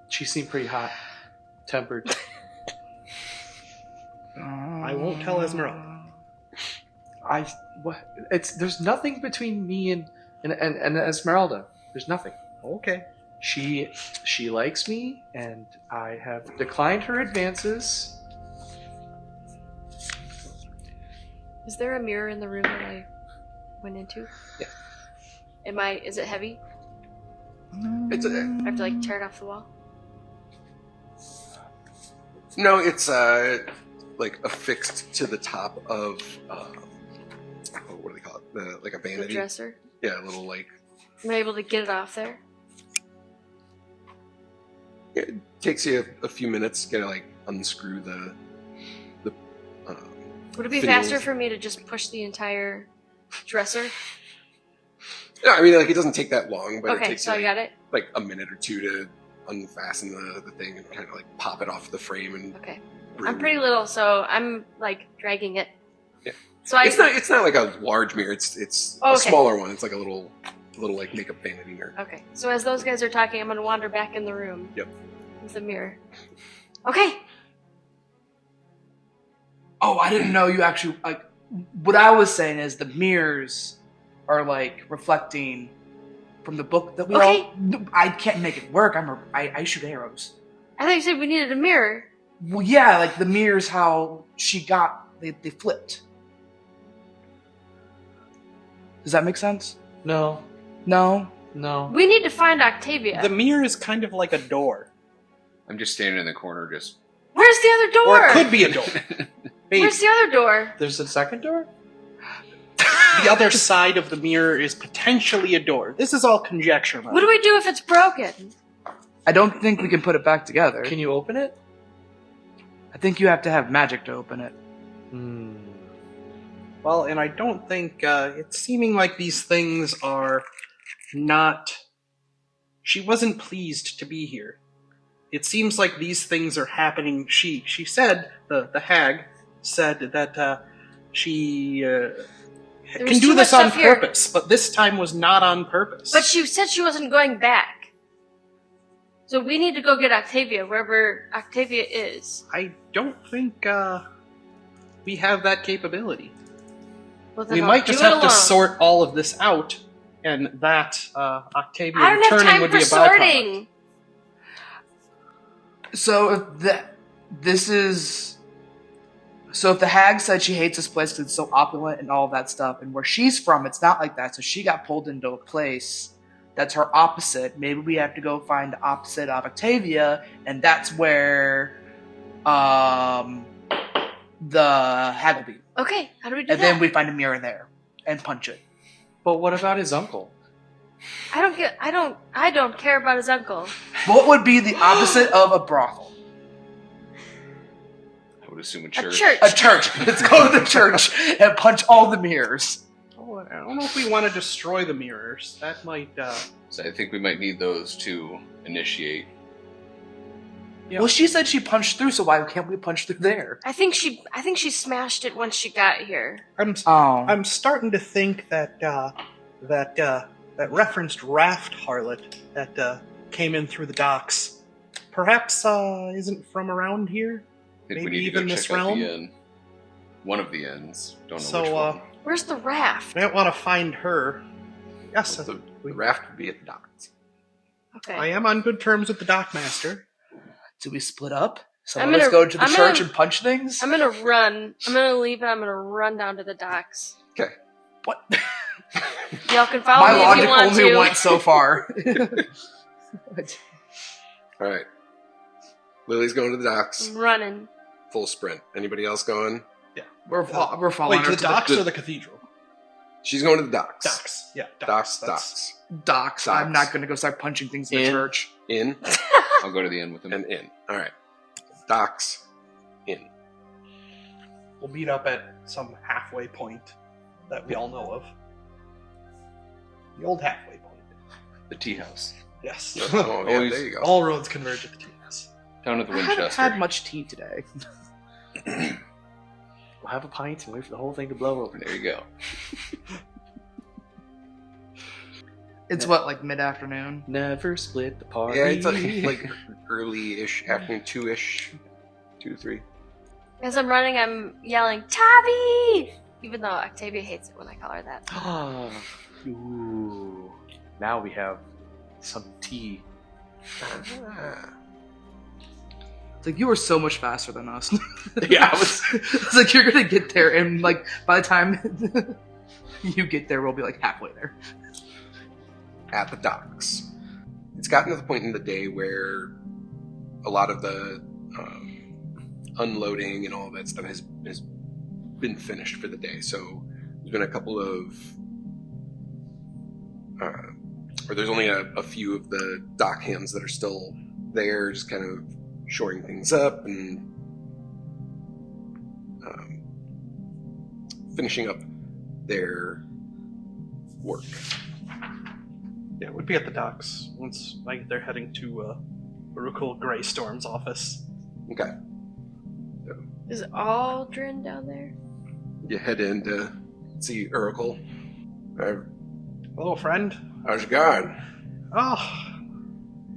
She seemed pretty hot. Tempered. I won't tell Esmerelda. There's nothing between me and Esmerelda. There's nothing. Okay. She likes me, and I have declined her advances. Is there a mirror in the room that I went into? Yeah. Is it heavy? It's I have to tear it off the wall? no, it's affixed to the top of what do they call it? Like a The vanity. dresser? Yeah, a little Am I able to get it off there? It takes you a few minutes to unscrew the. Would it be Finials. faster for me to just push the entire dresser? Yeah, I mean, it doesn't take that long, but it Okay, takes so I got it. a minute or two to unfasten the thing and kind of pop it off the frame and. Okay. broom. I'm pretty little, so I'm dragging it. Yeah. So It's not like a large mirror. It's Oh, a okay. smaller one. It's like a little makeup vanity mirror. Okay. So as those guys are talking, I'm gonna wander back in the room. Yep. With the mirror. Okay. Oh, I didn't know you actually what I was saying is the mirrors are reflecting from the book that we Okay. all. I can't make it work. I shoot arrows. I thought you said we needed a mirror. Well, yeah, the mirrors how she got they flipped. Does that make sense? No. No. We need to find Octavia. The mirror is kind of like a door. I'm just standing in the corner, just. Where's the other door? Or it could be a door. Maybe. Where's the other door? There's a second door? The other side of the mirror is potentially a door. This is all conjecture, What do we do if it's broken? I don't think we can put it back together. Can you open it? I think you have to have magic to open it. Well, and I don't think it's seeming like these things are not. She wasn't pleased to be here. It seems like these things are happening. She said the hag said that she can was do too this much on stuff here. purpose, but this time was not on purpose. But she said she wasn't going back. So we need to go get Octavia, wherever Octavia is. I don't think we have that capability. Well, then We I'll might do just it have to alone. sort all of this out, and that Octavia I don't have returning time would for be a byproduct. sorting. So if the hag said she hates this place because it's so opulent and all that stuff, and where she's from, it's not like that. So she got pulled into a place that's her opposite. Maybe we have to go find the opposite of Octavia, and that's where the hag will be. Okay, how do we do And that? then we find a mirror there and punch it. But what about his uncle? I don't care about his uncle. What would be the opposite of a brothel? I would assume a A church. church. A church. Let's go to the church and punch all the mirrors. Oh, I don't know if we want to destroy the mirrors. That might. So I think we might need those to initiate. Yeah. Well, she said she punched through, so why can't we punch through there? I think she smashed it once she got here. Oh. I'm starting to think that that referenced raft harlot that came in through the docks, perhaps isn't from around here. I think Maybe we need to even go this check out realm? the inn. One of the inns. Don't know So, which one. Where's the raft? We don't want to find her. Yes, The raft would be at the docks. Okay. I am on good terms with the dockmaster. Do we split up? So I'm let's gonna- go to the I'm church gonna- and punch things? I'm gonna run. I'm gonna leave and I'm gonna run down to the docks. Okay. What? Y'all can follow My me if logic you want only to. went so far. All right. Lily's going to the docks. I'm running. Full sprint. Anybody else going? we're following Wait, her to the docks or the cathedral? She's going to the docks. Docks. Yeah, Docks. That's- docks. I'm Docks. not going to go start punching things in the In. church. In I'll go to the inn with him. and in. All right. Docks. In. We'll meet up at some halfway point that we all know of. The old halfway point. The tea house. Yes. Oh, yeah, Always- there you go. All roads converge at the TS. Down at the I haven't Winchester. had much tea today. We'll have a pint and wait for the whole thing to blow over. There you go. It's what, like mid-afternoon? Never split the party. Yeah, it's like early-ish, afternoon, 2-ish, 2 to 3. As I'm running, I'm yelling, Tabby! Even though Octavia hates it when I call her that. Ooh. Now we have some tea. It's like, you were so much faster than us. Yeah, It's like, you're gonna get there, and like, by the time you get there, we'll be like halfway there. At the docks. It's gotten to the point in the day where a lot of the unloading and all that stuff has been finished for the day. So there's been a couple of, or there's only a few of the dock hands that are still there, just kind of shoring things up and finishing up their work. Yeah, it would be at the docks once like they're heading to Urukul Greystorm's office. Okay. Is Aldrin down there? You head in to see Urukul. Hello, friend. How's it going? Oh,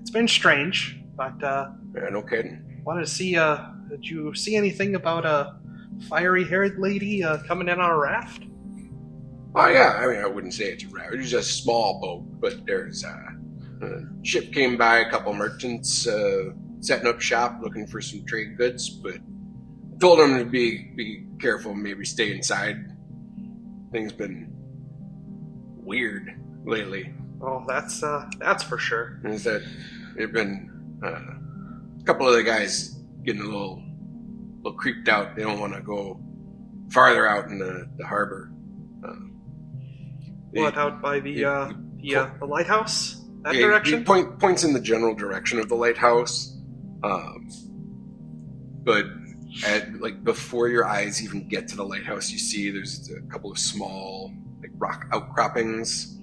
it's been strange, but Yeah, no kidding. wanted to see. Did you see anything about a fiery-haired lady coming in on a raft? Oh yeah, I mean, I wouldn't say it's a raft. It's just a small boat, but there's a ship came by, a couple merchants setting up shop, looking for some trade goods, but I told them to be careful, maybe stay inside. Things been weird lately. Oh, that's for sure. Is that there've been a couple of the guys getting a little creeped out. They don't want to go farther out in the harbor. What, out by the lighthouse? That Yeah, direction? he points in the general direction of the lighthouse, but like before your eyes even get to the lighthouse, you see there's a couple of small like rock outcroppings,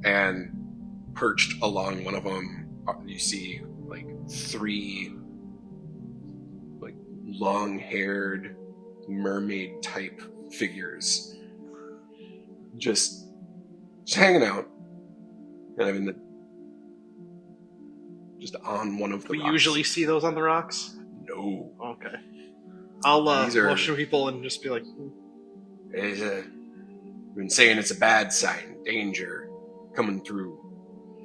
and perched along one of them, you see like 3 like long-haired mermaid-type figures. Just hanging out, kind of just on one of the We rocks. usually see those on the rocks? No. Okay. I'll These are- motion people and just be like, Been saying it's a bad sign. Danger coming through.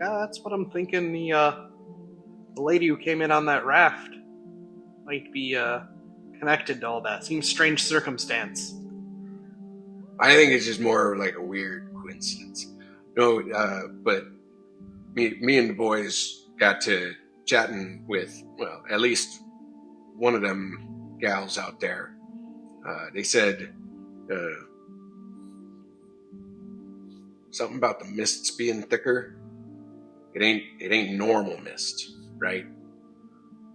yeah, that's what I'm thinking. The lady who came in on that raft might be connected to all that. Seems strange circumstance. I think it's just more like a weird coincidence. No, but me and the boys got to chatting with, well, at least one of them gals out there. They said something about the mists being thicker. It ain't normal mist, right?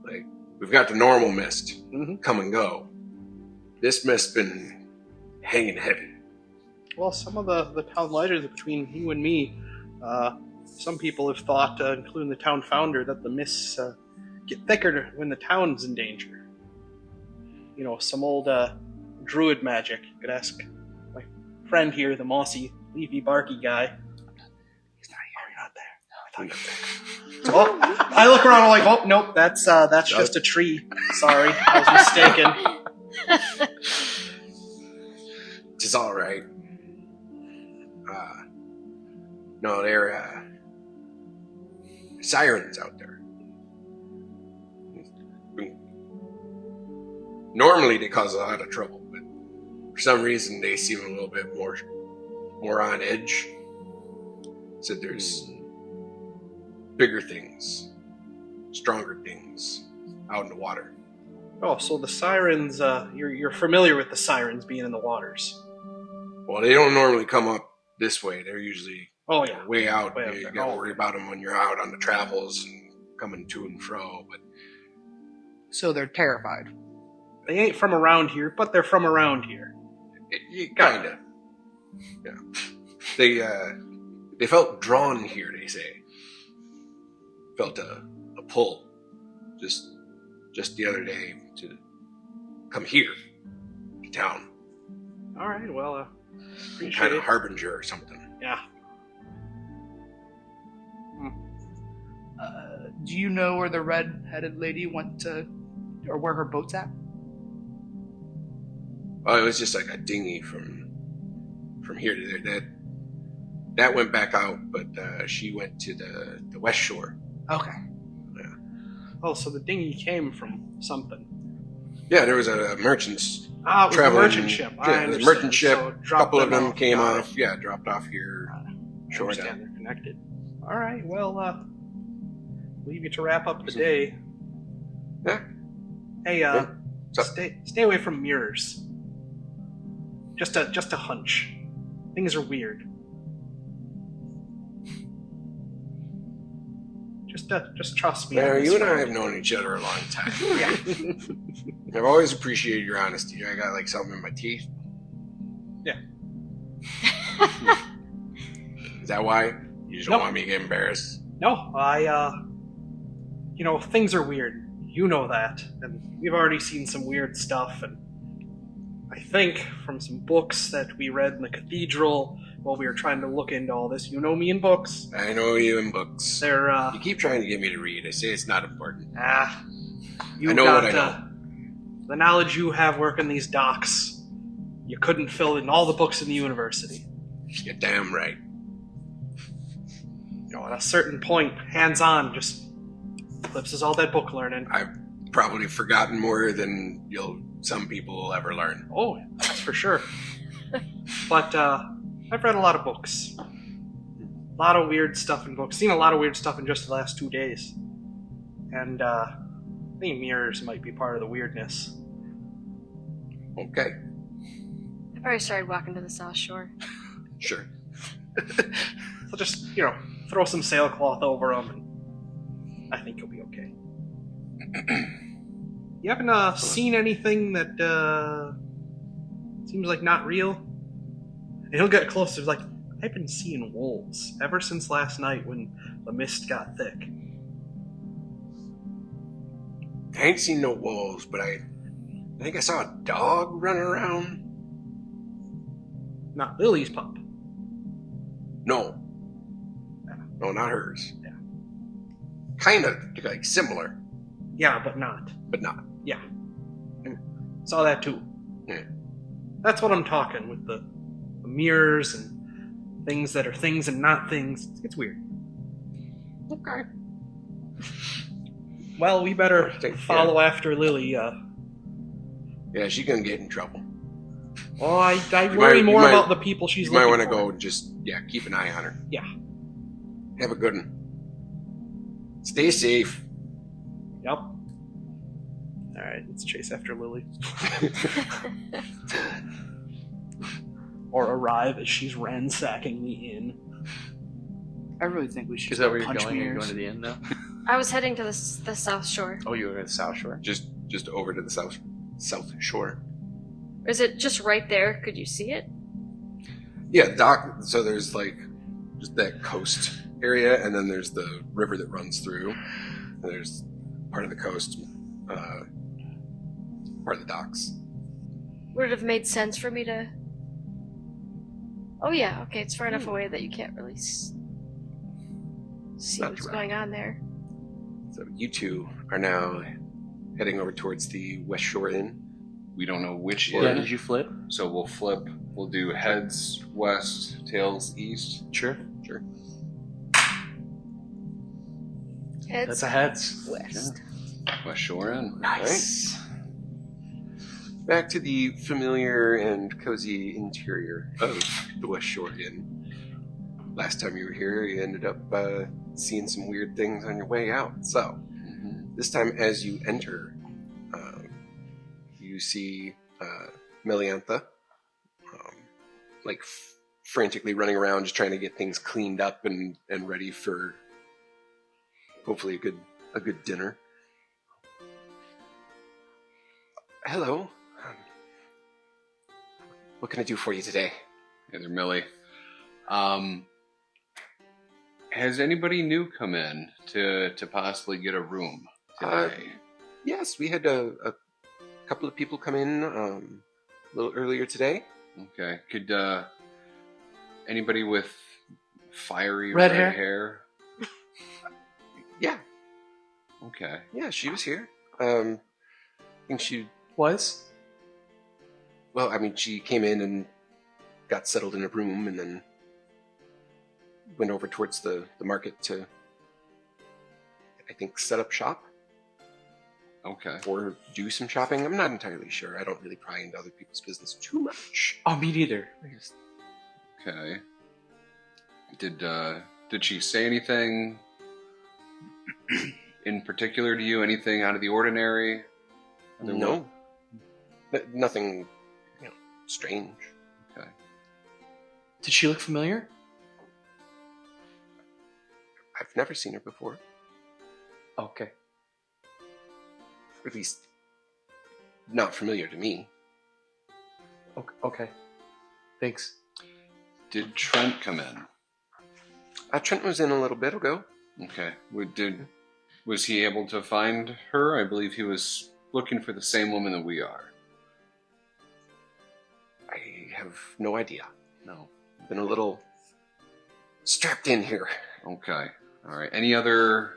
Like, we've got the normal mist come and go. This mist been hanging heavy. Well, some of the town leaders between you and me, some people have thought, including the town founder, that the mists get thicker when the town's in danger. You know, some old druid magic. You could ask my friend here, the mossy, leafy, barky guy. He's not here. You're not there. No, I thought you were there. So, I look around, I'm like, oh, nope, that's just a tree. Sorry, I was mistaken. It's all right. No, they're sirens out there. Normally they cause a lot of trouble, but for some reason they seem a little bit more on edge. So there's bigger things, stronger things out in the water. Oh, so the sirens, you're familiar with the sirens being in the waters. Well, they don't normally come up this way. They're usually way out. Way up You there. got to worry about them when you're out on the travels and coming to and fro. But So they're terrified. They ain't from around here, but they're from around here. kind of, yeah. They felt drawn here. They say felt a pull just the other day to come here. town. All right, well, Some appreciate kind of it. harbinger or something. Yeah. Do you know where the red-headed lady went to, or where her boat's at? Oh, it was just like a dinghy from here to there. That went back out, but she went to the Westshore. Okay. Oh, so the dinghy came from something. Yeah, there was a merchant's It was a traveling merchant ship. I Yeah, the understand. merchant ship. So A dropped couple of them off. came Got off. it. Yeah, dropped off here. I Shore understand down. they're connected. All right, well, leave you to wrap up the day. Yeah. Hey, Yeah. So- stay away from mirrors. Just a hunch. Things are weird. Just trust me. on Mary, this you and I one. have known each other a long time. Yeah. I've always appreciated your honesty. I got like something in my teeth. Yeah. Is that why? You just don't Nope. want me to get embarrassed? No, things are weird. You know that, and we've already seen some weird stuff. And I think from some books that we read in the cathedral while we were trying to look into all this. You know me in books. I know you in books. They're You keep trying to get me to read. I say it's not important. you I know got what I know. the knowledge you have working these docks. You couldn't fill in all the books in the university. You're damn right. At a certain point, hands-on just eclipses all that book learning. I've probably forgotten more than some people will ever learn. Oh, that's for sure. But I've read a lot of books. A lot of weird stuff in books. Seen a lot of weird stuff in just the last 2 days. And I think mirrors might be part of the weirdness. Okay, I've already started walking to the South Shore. sure. So just, throw some sailcloth over them, and I think you'll be okay. You haven't seen anything that seems like not real? And he'll get closer, like, I've been seeing wolves ever since last night when the mist got thick. I ain't seen no wolves, but I think I saw a dog running around. Not Lily's pup. No, not hers. Yeah. Kind of like similar, Yeah, but not. but not. Yeah. I saw that too. Yeah. That's what I'm talking with the mirrors and things that are things and not things. It's weird. Okay. Well, we better Take follow after Lily. Yeah, she's gonna get in trouble. Oh, I You worry might- more you might- about the people she's You might looking want to for. go and just keep an eye on her. Yeah. Have a good one. Stay safe. Yep. All right, let's chase after Lily. Or arrive as she's ransacking the inn. I really think we should Is that where you're punch going? You're mirrors. going to the inn now? I was heading to the South Shore. Oh, you were at the South Shore? Just over to the south shore. Is it just right there? Could you see it? Yeah, dock. So there's like just that coast area, and then there's the river that runs through. And there's part of the coast, part of the docks. Would it have made sense for me to... Oh yeah, okay, it's far enough away that you can't really see Not what's direct. going on there. So you two are now heading over towards the Westshore Inn. We don't know which Yeah, inn, did you flip? so we'll flip. We'll do heads west, tails east. Sure. Sure. Heads That's a heads. west. West Shore Inn. Nice. Back to the familiar and cozy interior of the Westshore Inn. Last time you were here, you ended up seeing some weird things on your way out. So, this time as you enter, you see Meliantha, frantically running around just trying to get things cleaned up and ready for hopefully a good dinner. Hello. What can I do for you today? Hey there, Millie. Has anybody new come in to possibly get a room today? Yes, we had a couple of people come in. a little earlier today. Okay. Could anybody with fiery Red red hair? hair? Yeah, Okay. yeah, she was here. I think she. Was? Well, I mean, she came in and got settled in a room, and then went over towards the market to, I think, set up shop Okay. or do some shopping. I'm not entirely sure. I don't really pry into other people's business too much. Oh, me neither. Okay. Did she say anything in particular to you? Anything out of the ordinary? No, nothing, strange. Okay. Did she look familiar? I've never seen her before. Okay. Or at least, not familiar to me. Okay. Thanks. Did Trent come in? Trent was in a little bit ago. Okay. Was he able to find her? I believe he was looking for the same woman that we are. I have no idea. No. Been a little strapped in here. Okay. All right. Any other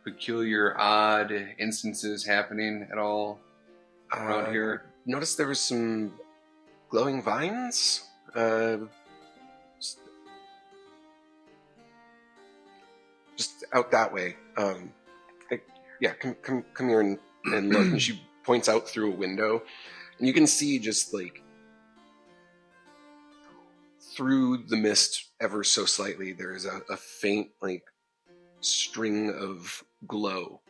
peculiar, odd instances happening at all around here? Noticed there was some glowing vines. Just out that way. Come here and look. And she points out through a window, and you can see just like through the mist, ever so slightly, there is a faint like string of glow,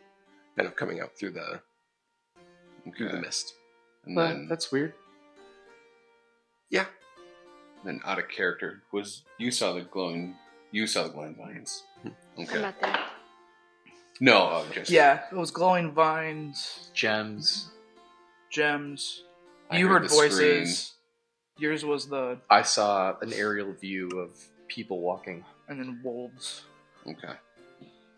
kind of coming out through the mist. And Well, then, that's weird. Yeah. then out of character, you saw the glowing vines. I'm Okay. not there. No, just Yeah, it was glowing vines, Gems. gems. I You heard the voices. Yours was the, I saw an aerial view of people walking. and then wolves. screen. Okay.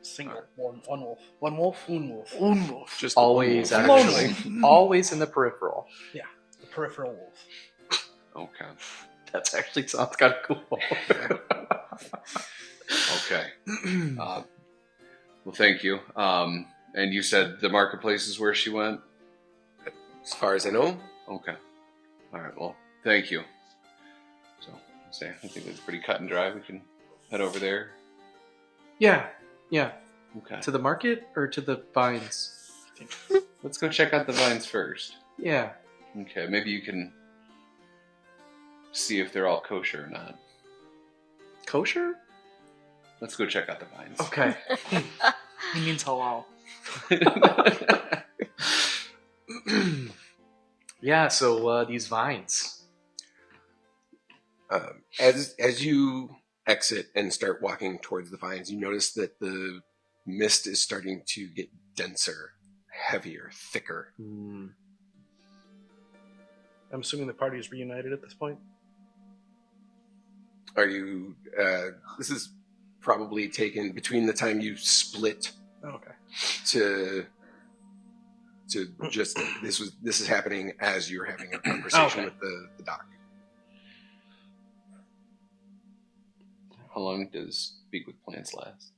Single. One wolf. One wolf? Un wolf. Un wolf. Just Always, the Lone actually. Always in the peripheral. The peripheral wolf. Okay. That actually sounds kind of cool. Okay. Well, thank you. And you said the marketplace is where she went? As far as I know. Okay. All right. Well, thank you. So, I think it's pretty cut and dry. We can head over there. Yeah. Okay. To the market or to the vines? Let's go check out the vines first. Yeah. Okay. Maybe you can see if they're all kosher or not. Kosher? Let's go check out the vines. Okay. He means halal. Yeah, so these vines. As you exit and start walking towards the vines, you notice that the mist is starting to get denser, heavier, thicker. Mm. I'm assuming the party is reunited at this point. Are you? This is probably taken between the time you split Oh, okay. to just this is happening as you're having a conversation Okay. with the doc. How long does Speak with Plants last?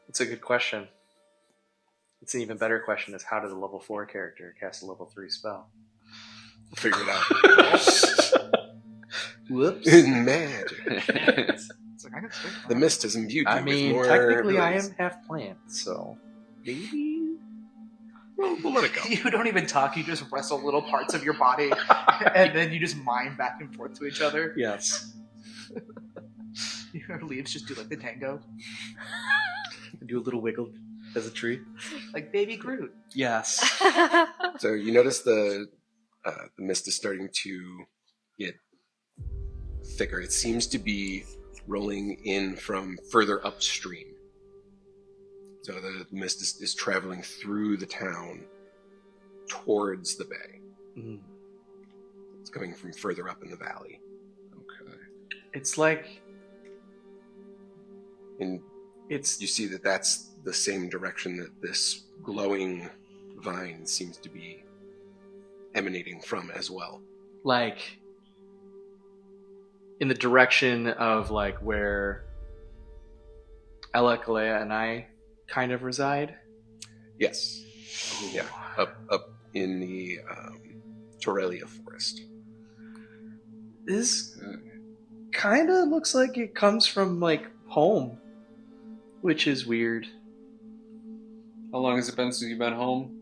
It's a good question. It's an even better question is how does a level 4 character cast a level 3 spell? We'll figure it out. Whoops. Magic. It's like, I can speak. The mist has imbued you I mean, with more technically I abilities. am half plant, so maybe. We'll let it go. You don't even talk, you just wrestle little parts of your body, and then you just mime back and forth to each other. Yes. Your leaves just do like the tango. Do a little wiggle as a tree. Like Baby Groot. Yes. So you notice the mist is starting to get thicker. It seems to be rolling in from further upstream. So the mist is traveling through the town towards the bay. Mm. It's coming from further up in the valley. Okay. It's like And it's you see that that's the same direction that this glowing vine seems to be emanating from as well. Like, in the direction of, like, where Elekëala and I kind of reside? Yes. Yeah, up in the Torrelia forest. This kind of looks like it comes from, like, home, which is weird. How long has it been since you've been home?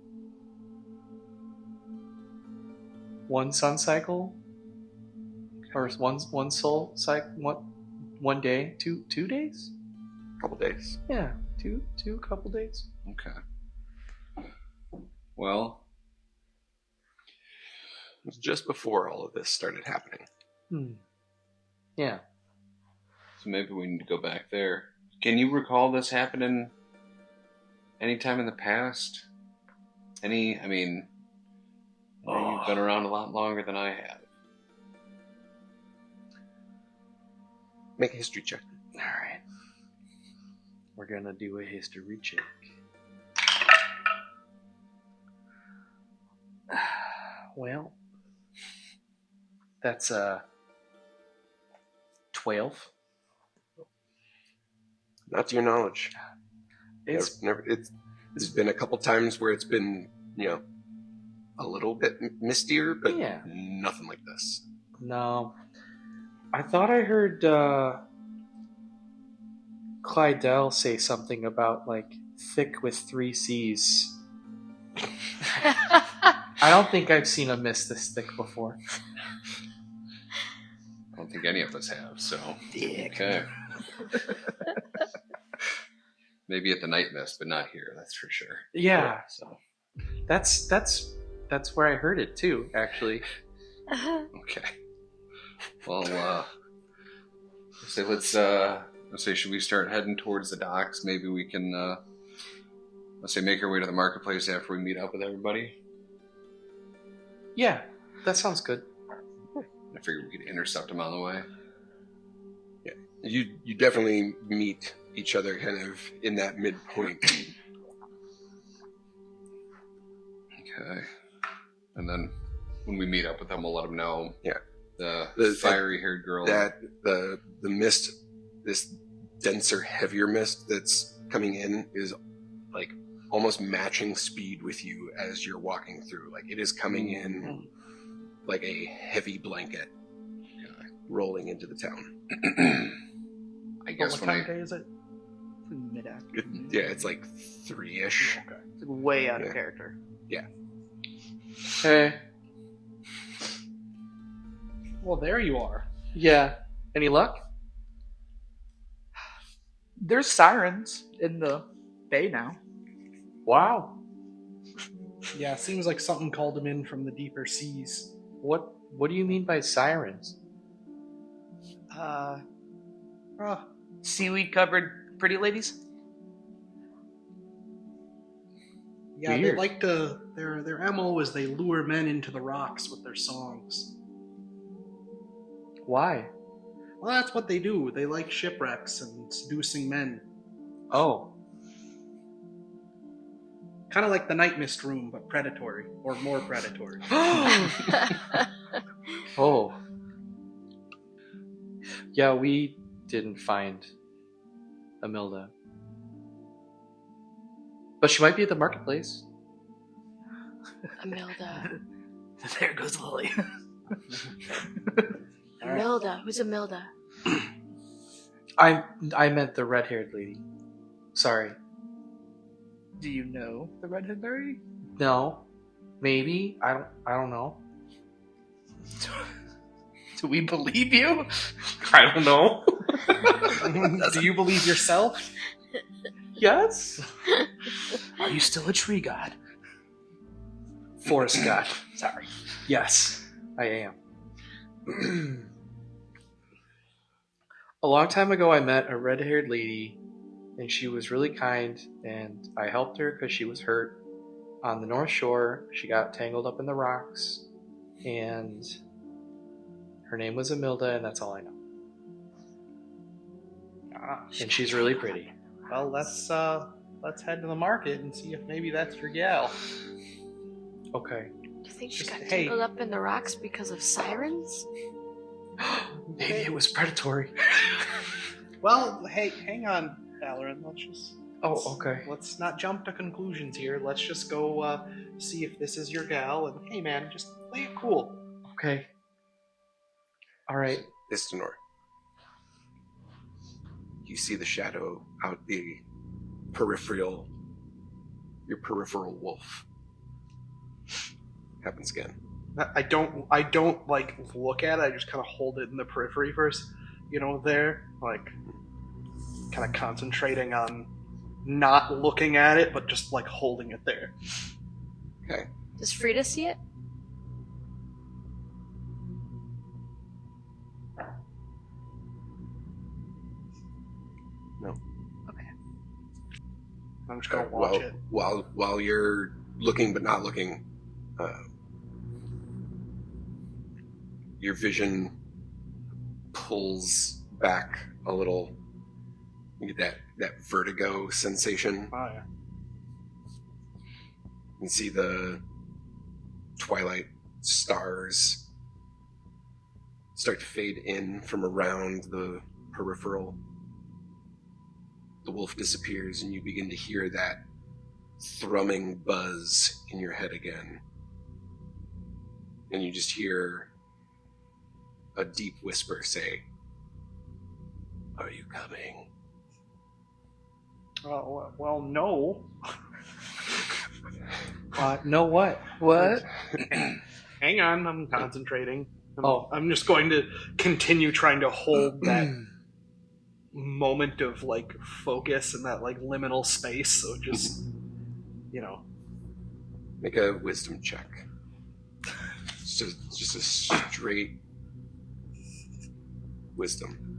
One sun cycle? Or one soul cycle? One day? Two days? Couple days. Yeah, two couple days. Okay. Well, It was just before all of this started happening. Yeah. so maybe we need to go back there. Can you recall this happening any time in the past? I mean, you've been around a lot longer than I have. Make a history check. Alright. We're gonna do a history check. Well, that's 12. Not to your knowledge. It's There's been a couple times where it's been, a little bit mistier, but Yeah. nothing like this. no. I thought I heard Clydell say something about, like, thick with 3 C's. I don't think I've seen a mist this thick before. I don't think any of us have, so. Dick. Okay. Maybe at the Nightmist, but not here, that's for sure. Yeah, So, that's where I heard it too, actually. okay. Well, let's say, should we start heading towards the docks? Maybe we can, make our way to the marketplace after we meet up with everybody. Yeah, that sounds good. I figured we could intercept them on the way. Yeah, you definitely meet each other kind of in that midpoint. Okay. And then when we meet up with them, we'll let them know. Yeah. The fiery-haired girl. That the mist, this denser, heavier mist that's coming in is like almost matching speed with you as you're walking through. Like it is coming in like a heavy blanket rolling into the town. I guess What when time of day is it? Mid-afternoon. Yeah, it's like 3-ish. Okay. It's like way out Yeah. of character. Hey. Well, there you are. Yeah. Any luck? There's sirens in the bay now. Wow. Yeah, seems like something called him in from the deeper seas. What do you mean by sirens? Seaweed covered pretty ladies. Yeah, they Weird. like to. Their MO is they lure men into the rocks with their songs. Why? Well, that's what they do. They like shipwrecks and seducing men. Oh. Kind of like the Nightmist room, but predatory. Or more predatory. Oh. Yeah, we didn't find Esmerelda. But she might be at the marketplace. Imelda. There goes Lily. Imelda. Who's Imelda? I meant the red-haired lady. Sorry. Do you know the redhead lady? No. Maybe. I don't know. Do we believe you? I don't know. Do you believe yourself? Yes. Are you still a tree god? Forest god. Sorry. Yes, I am. A long time ago, I met a red-haired lady, and she was really kind, and I helped her because she was hurt on the North Shore. She got tangled up in the rocks, and her name was Esmerelda, and that's all I know. And she's really pretty. Well, let's head to the market and see if maybe that's your gal. Okay. Just think she Just, got hey. tangled up in the rocks because of sirens? Maybe it was predatory. Well, hey, hang on, Valoran. Okay. Let's not jump to conclusions here. Let's just go see if this is your gal. And hey, man, just play it cool. Okay. All right. Istanor. You see the shadow out the peripheral, your peripheral wolf. Happens again. I don't like look at it. I just kind of hold it in the periphery first. There, like, kind of concentrating on not looking at it, but just like holding it there. Okay. Does Frida see it? No. Okay. I'm just gonna watch it. While you're looking but not looking, your vision pulls back a little. You get that vertigo sensation. Oh yeah. You can see the twilight stars start to fade in from around the peripheral. The wolf disappears, and you begin to hear that thrumming buzz in your head again. And you just hear a deep whisper say, "Are you coming?" Well, no. No what? What? Hang on, I'm concentrating. Oh. I'm just going to continue trying to hold that moment of like focus and that like liminal space. So just, Make a wisdom check. Just a straight wisdom.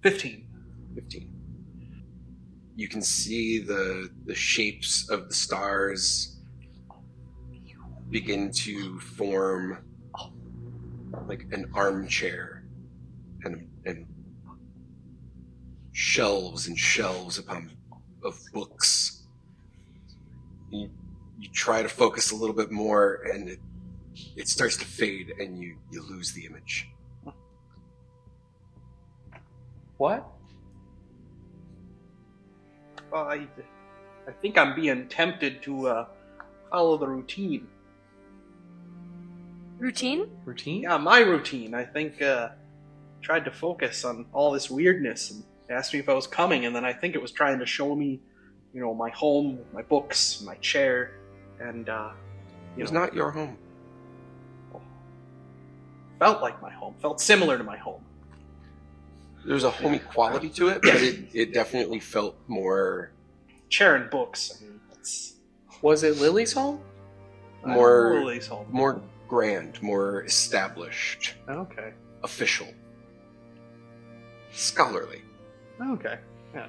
15. 15. You can see the shapes of the stars begin to form like an armchair and shelves and shelves of books. You try to focus a little bit more, and it starts to fade, and you lose the image. What? I think I'm being tempted to follow the routine. Routine? Routine? Yeah, my routine. I think tried to focus on all this weirdness and asked me if I was coming, and then I think it was trying to show me, my home, my books, my chair, and It was not your home. felt like my home, felt similar to my home. There's a homey quality to it, but it definitely felt more Chair and books. I mean, it's Was it Lily's home? more Lily's home. more grand, more established, Okay. official, scholarly. Okay. Yeah.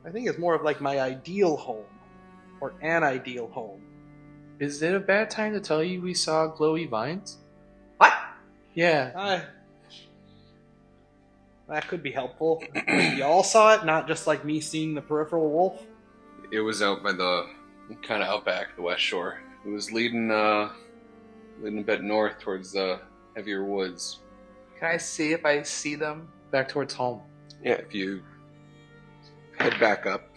I think it's more of like my ideal home, or an ideal home. Is it a bad time to tell you we saw glowy vines? What? Yeah. That could be helpful. Y'all saw it, not just like me seeing the peripheral wolf. It was out by the kind of outback, the Westshore. It was leading a bit north towards the heavier woods. Can I see if I see them? Back towards home. Yeah, if you head back up,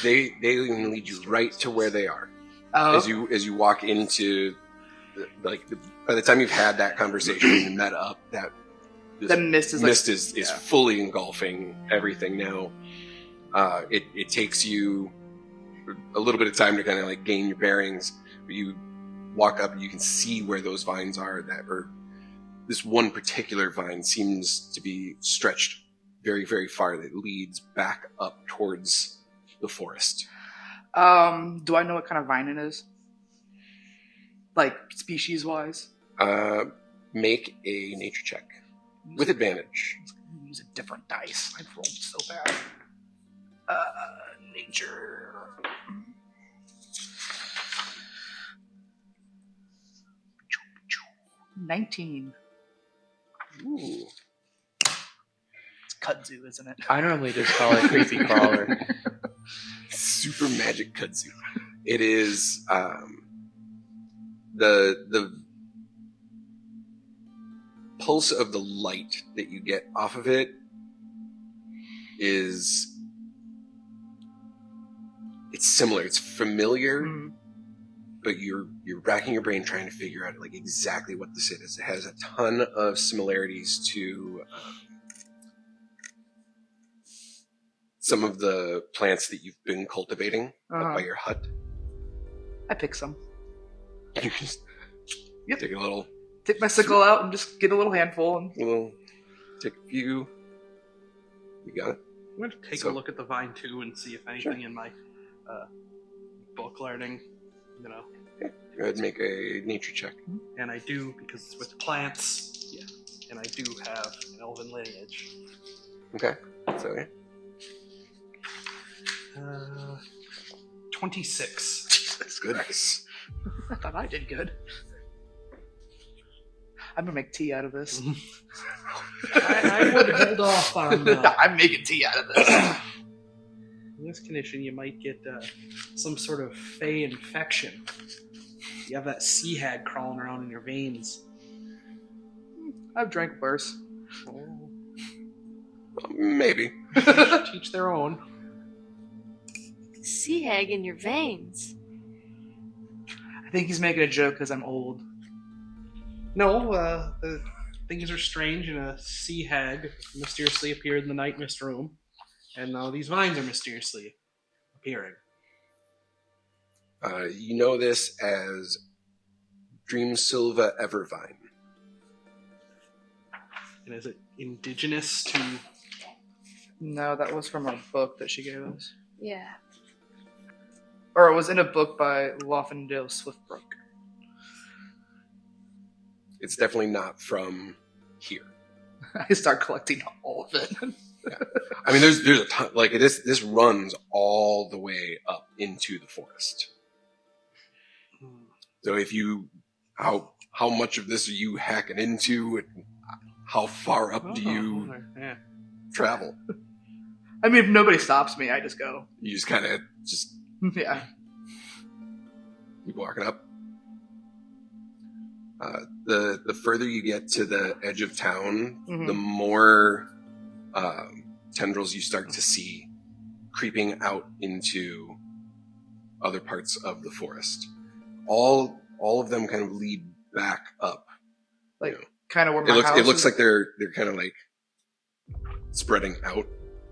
they even lead you right to where they are. Oh. As you walk into by the time you've had that conversation and met up, The mist is fully engulfing everything now. It takes you a little bit of time to kind of like gain your bearings. But you walk up and you can see where those vines are. This one particular vine seems to be stretched very, very far. That leads back up towards the forest. Do I know what kind of vine it is? Like, species-wise? Make a nature check. With advantage. Use a different dice. I've rolled so bad. Nature. $19. Ooh. It's kudzu, isn't it? I normally just call it creepy crawler. super magic kudzu. It is the pulse of the light that you get off of it is it's similar. It's familiar, but you're racking your brain trying to figure out like exactly what this is. It has a ton of similarities to some of the plants that you've been cultivating up by your hut. I pick some. You can just take a little... Take my sickle out and just get a little handful. And... Take a few. You got it. I'm going to take a look at the vine, too, and see if anything in my book learning, Go ahead and make a nature check. And I do, because it's with plants, and I do have an elven lineage. Okay. So, 26. That's good. Nice. I thought I did good. I'm gonna make tea out of this. I would hold off on... I'm making tea out of this. In this condition, you might get some sort of fey infection. You have that sea hag crawling around in your veins. I've drank worse. Maybe. Teach their own. Sea hag in your veins. I think he's making a joke because I'm old. No, things are strange, and a sea hag mysteriously appeared in the Nightmist room, and now these vines are mysteriously appearing. You know this as Dream Silva Evervine. And is it indigenous to... No, that was from a book that she gave us. Yeah. Or it was in a book by Loffendale Swiftbrook. It's definitely not from here. I start collecting all of it. Yeah. I mean, there's a ton. Like this runs all the way up into the forest. So if you, how much of this are you hacking into, and how far up do you travel? I mean, if nobody stops me, I just go. You just kind of Yeah. keep walking up. The further you get to the edge of town, the more tendrils you start to see creeping out into other parts of the forest. All of them kind of lead back up. Like, you know. kind of where my house It looks is. like they're kind of like spreading out.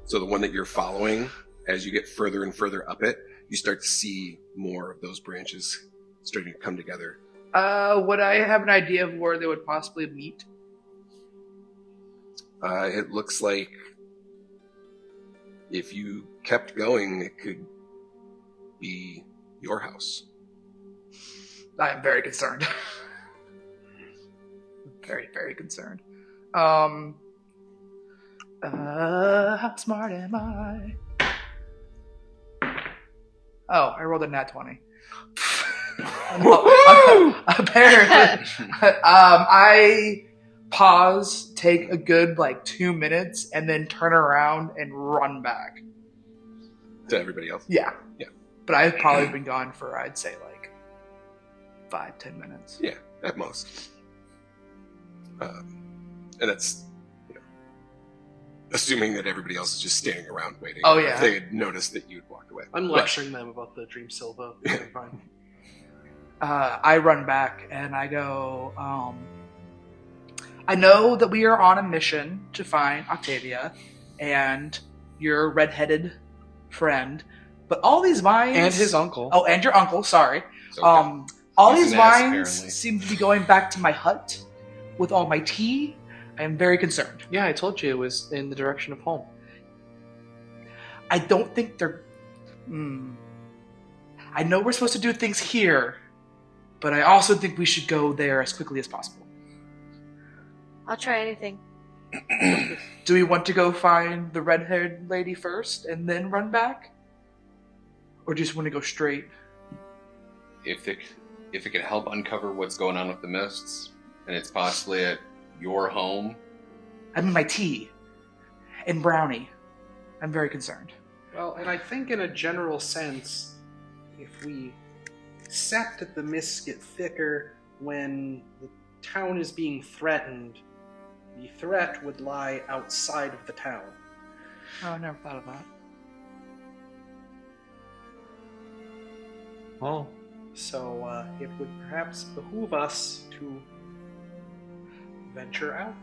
So the one that you're following, as you get further and further up it, you start to see more of those branches starting to come together. Would I have an idea of where they would possibly meet? It looks like if you kept going, it could be your house. I am very concerned. Very, very concerned. How smart am I? Oh, I rolled a nat 20. Apparently. I pause, take a good 2 minutes, and then turn around and run back. To everybody else? Yeah. Yeah. But I've probably been gone for, I'd say, 5-10 minutes. Yeah, at most. And that's, assuming that everybody else is just standing around waiting. Oh, yeah. If they had noticed that you'd walked away. I'm lecturing them about the Dream Silva. Fine. I run back and I go, I know that we are on a mission to find Octavia and your redheaded friend, but all these vines... And his uncle. Oh, and your uncle, sorry. It's okay. All He's these an ass, vines apparently. seem to be going back to my hut with all my tea. I am very concerned. Yeah, I told you it was in the direction of home. I don't think they're... I know we're supposed to do things here, but I also think we should go there as quickly as possible. I'll try anything. Do we want to go find the red-haired lady first and then run back? Or just want to go straight? If it could help uncover what's going on with the mists, and it's possibly at your home. I mean, my tea and brownie. I'm very concerned. Well, and I think in a general sense, if we accept that the mists get thicker when the town is being threatened, the threat would lie outside of the town. Oh, I never thought of that. Oh, So it would perhaps behoove us to venture out.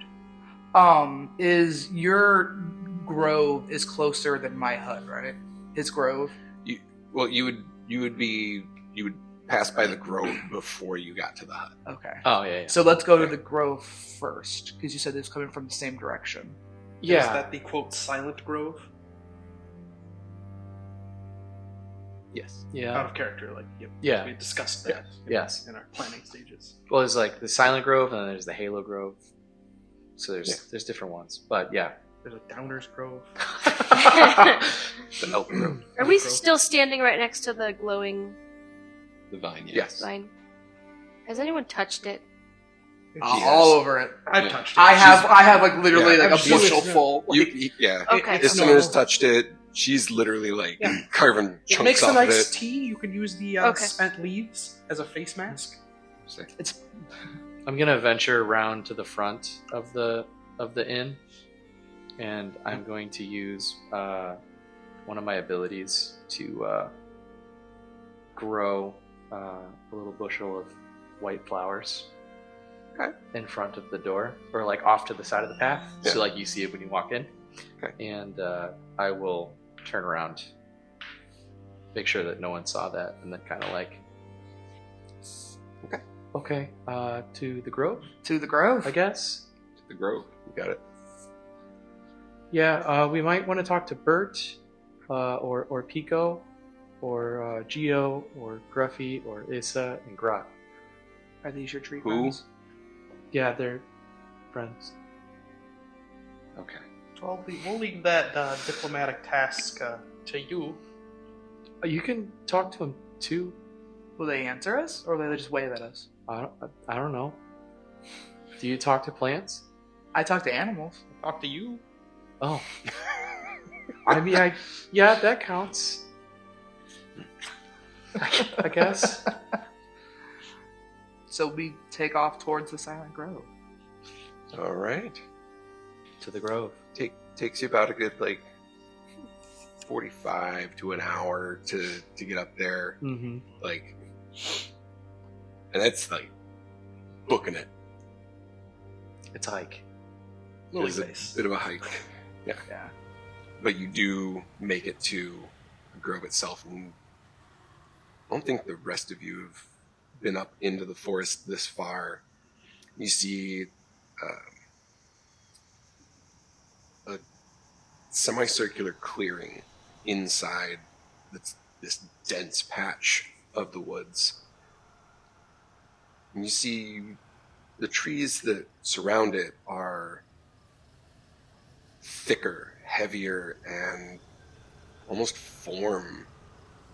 Is your grove is closer than my hut, right? His grove. You would pass by the grove before you got to the hut. Okay. oh yeah. So let's go to the grove first, because you said it's coming from the same direction. Is Yeah. that the quote silent grove? Yes. Out Yeah. of character, like yep. Yeah. We discussed that. Yes. In our planning stages. Well, there's like the Silent Grove, and then there's the Halo Grove. So there's different ones, but yeah. There's a Downers Grove. The Elk Grove. Are we still standing right next to the glowing The vine, yeah. Yes. vine? Has anyone touched it? All over it. I've touched it. I have like literally Yeah, like a she's- bushel full. Yeah. Okay. As soon as touched it, she's literally like Yeah. carving It chunks makes a off nice of it. tea. You could use the Okay. spent leaves as a face mask. It's I'm gonna venture around to the front of the inn, and I'm going to use one of my abilities to grow a little bushel of white flowers in front of the door, or like off to the side of the path, so like you see it when you walk in. Okay. And I will turn around, make sure that no one saw that, and then kind of like, okay, to the grove, to the grove. I guess. The grove. You got it. Yeah, we might want to talk to Bert, or Pico, or Geo, or Gruffy, or Issa, and Grot. Are these your tree Who? friends? Yeah, they're friends. Okay. We'll leave that diplomatic task to you. You can talk to them too. Will they answer us, or will they just wave at us? I don't know. Do you talk to plants? I talk to animals. Talk to you. Oh. I mean, yeah, that counts. I guess. So we take off towards the Silent Grove. All right. To the grove. Takes you about a good 45 to an hour to get up there. Mm-hmm. And that's booking it. It's a hike. Lily It's a face. bit of a hike. Yeah. Yeah. But you do make it to the grove itself, and I don't think the rest of you have been up into the forest this far. You see a semicircular clearing inside this dense patch of the woods. And you see the trees that surround it are thicker, heavier, and almost form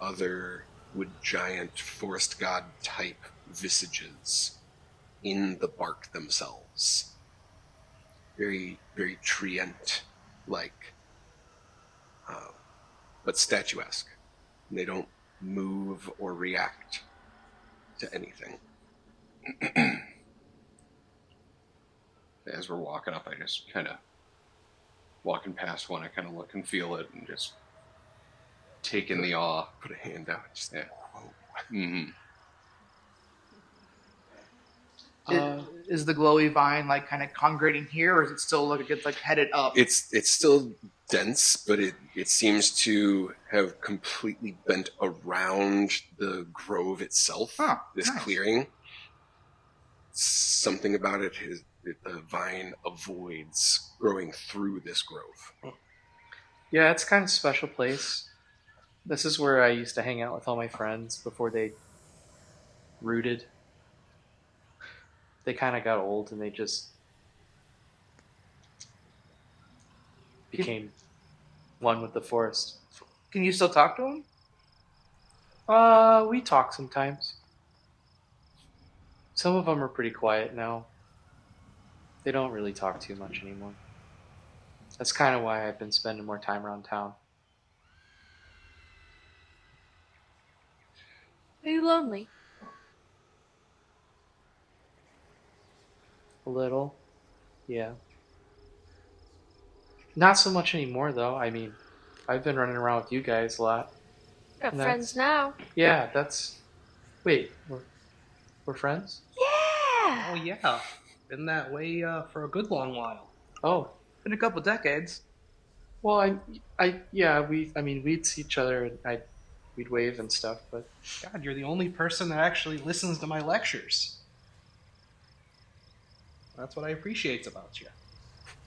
other wood giant forest god type visages in the bark themselves. Very, very treant like, but statuesque. And they don't move or react to anything. As we're walking up, I just kind of walking past one. I kind of look and feel it, and just take in the awe. Put a hand out. Just, Yeah. whoa. Mm-hmm. Is the glowy vine kind of congregating here, or is it still it's headed up? It's still dense, but it seems to have completely bent around the grove itself. This nice. clearing. Something about it is that the vine avoids growing through this grove. Yeah, it's kind of a special place. This is where I used to hang out with all my friends before they rooted. They kind of got old and they just became one with the forest. Can you still talk to him? We talk sometimes. Some of them are pretty quiet now. They don't really talk too much anymore. That's kind of why I've been spending more time around town. Are you lonely? A little. Yeah. Not so much anymore, though. I mean, I've been running around with you guys a lot. Got And friends now. Yeah, that's... Wait, we're friends? Yeah! Oh yeah, been that way for a good long while. Oh, In a couple decades. well, we'd see each other and we'd wave and stuff, but... God, you're the only person that actually listens to my lectures. That's what I appreciate about you.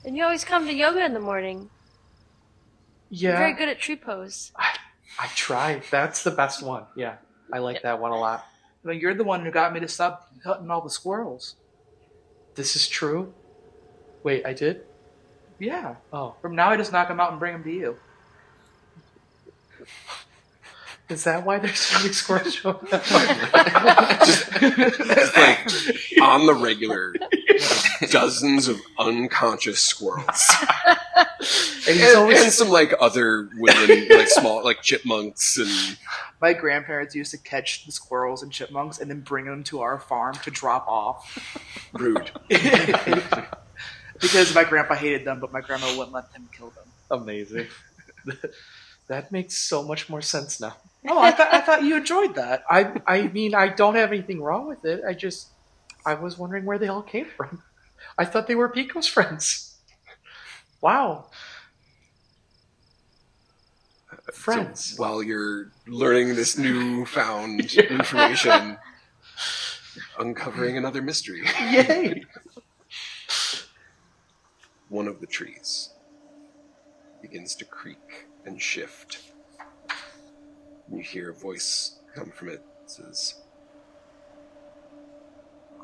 And you always come to yoga in the morning. Yeah. You're very good at tree pose. I try. That's the best one. Yeah, I like that one a lot. But you're the one who got me to stop cutting all the squirrels. This is true? Wait, I did? Yeah. Oh. From now I just knock them out and bring them to you. Is that why there's so many squirrels showing up? It's like, on the regular, dozens of unconscious squirrels. and some, like, other woodland, like, small, like, chipmunks and... My grandparents used to catch the squirrels and chipmunks and then bring them to our farm to drop off. Rude. Because my grandpa hated them, but my grandma wouldn't let them kill them. Amazing. That makes so much more sense now. Oh, I thought you enjoyed that. I mean, I don't have anything wrong with it. I was wondering where they all came from. I thought they were Pico's friends. Wow. Friends. So while you're learning this newfound information, uncovering another mystery. Yay! One of the trees begins to creak and shift. You hear a voice come from it. It says,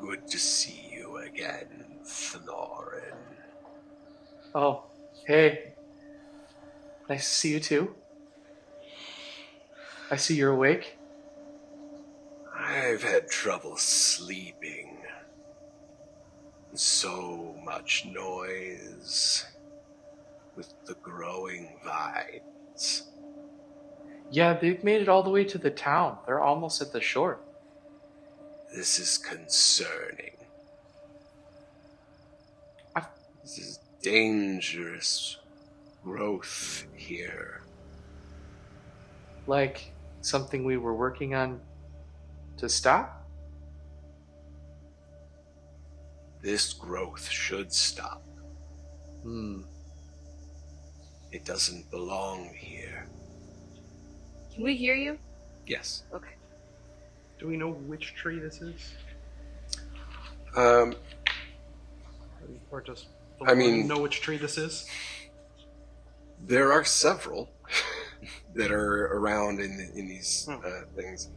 "Good to see you again, Thnorin." Oh, hey. Nice to see you too. I see you're awake. I've had trouble sleeping. So much noise with the growing vines. Yeah, they've made it all the way to the town. They're almost at the shore. This is concerning. This is dangerous growth here. Like something we were working on to stop? This growth should stop. It doesn't belong here. Can we hear you? Yes. Okay. Do we know which tree this is? Or just I mean- know which tree this is? There are several that are around in these things.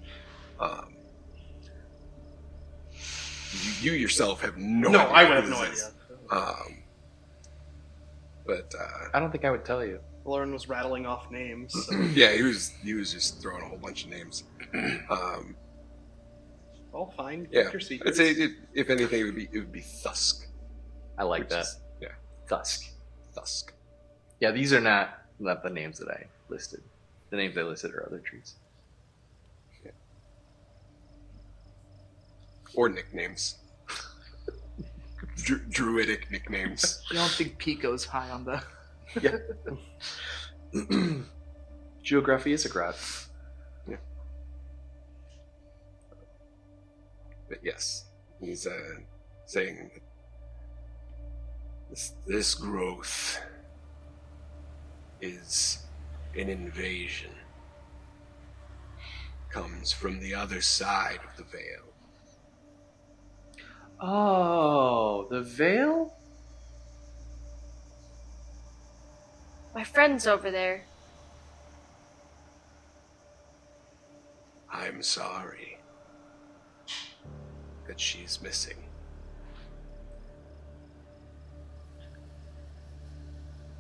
You yourself have no idea. I would have who no this idea. is. But I don't think I would tell you. Lauren was rattling off names. So. yeah, he was just throwing a whole bunch of names. Well, fine. Yeah, Keep your I'd secrets. say if anything, it would be Thusk. I like which that. is- yeah, Tusk. Thusk. Yeah, these are not the names that I listed. The names I listed are other trees. Or nicknames. Druidic nicknames. You don't think Pico's high on the... Yeah. Geography is a grad. Yeah. But yes, he's saying that this growth is an invasion. Comes from the other side of the veil. Oh, the veil? My friend's over there. I'm sorry that she's missing.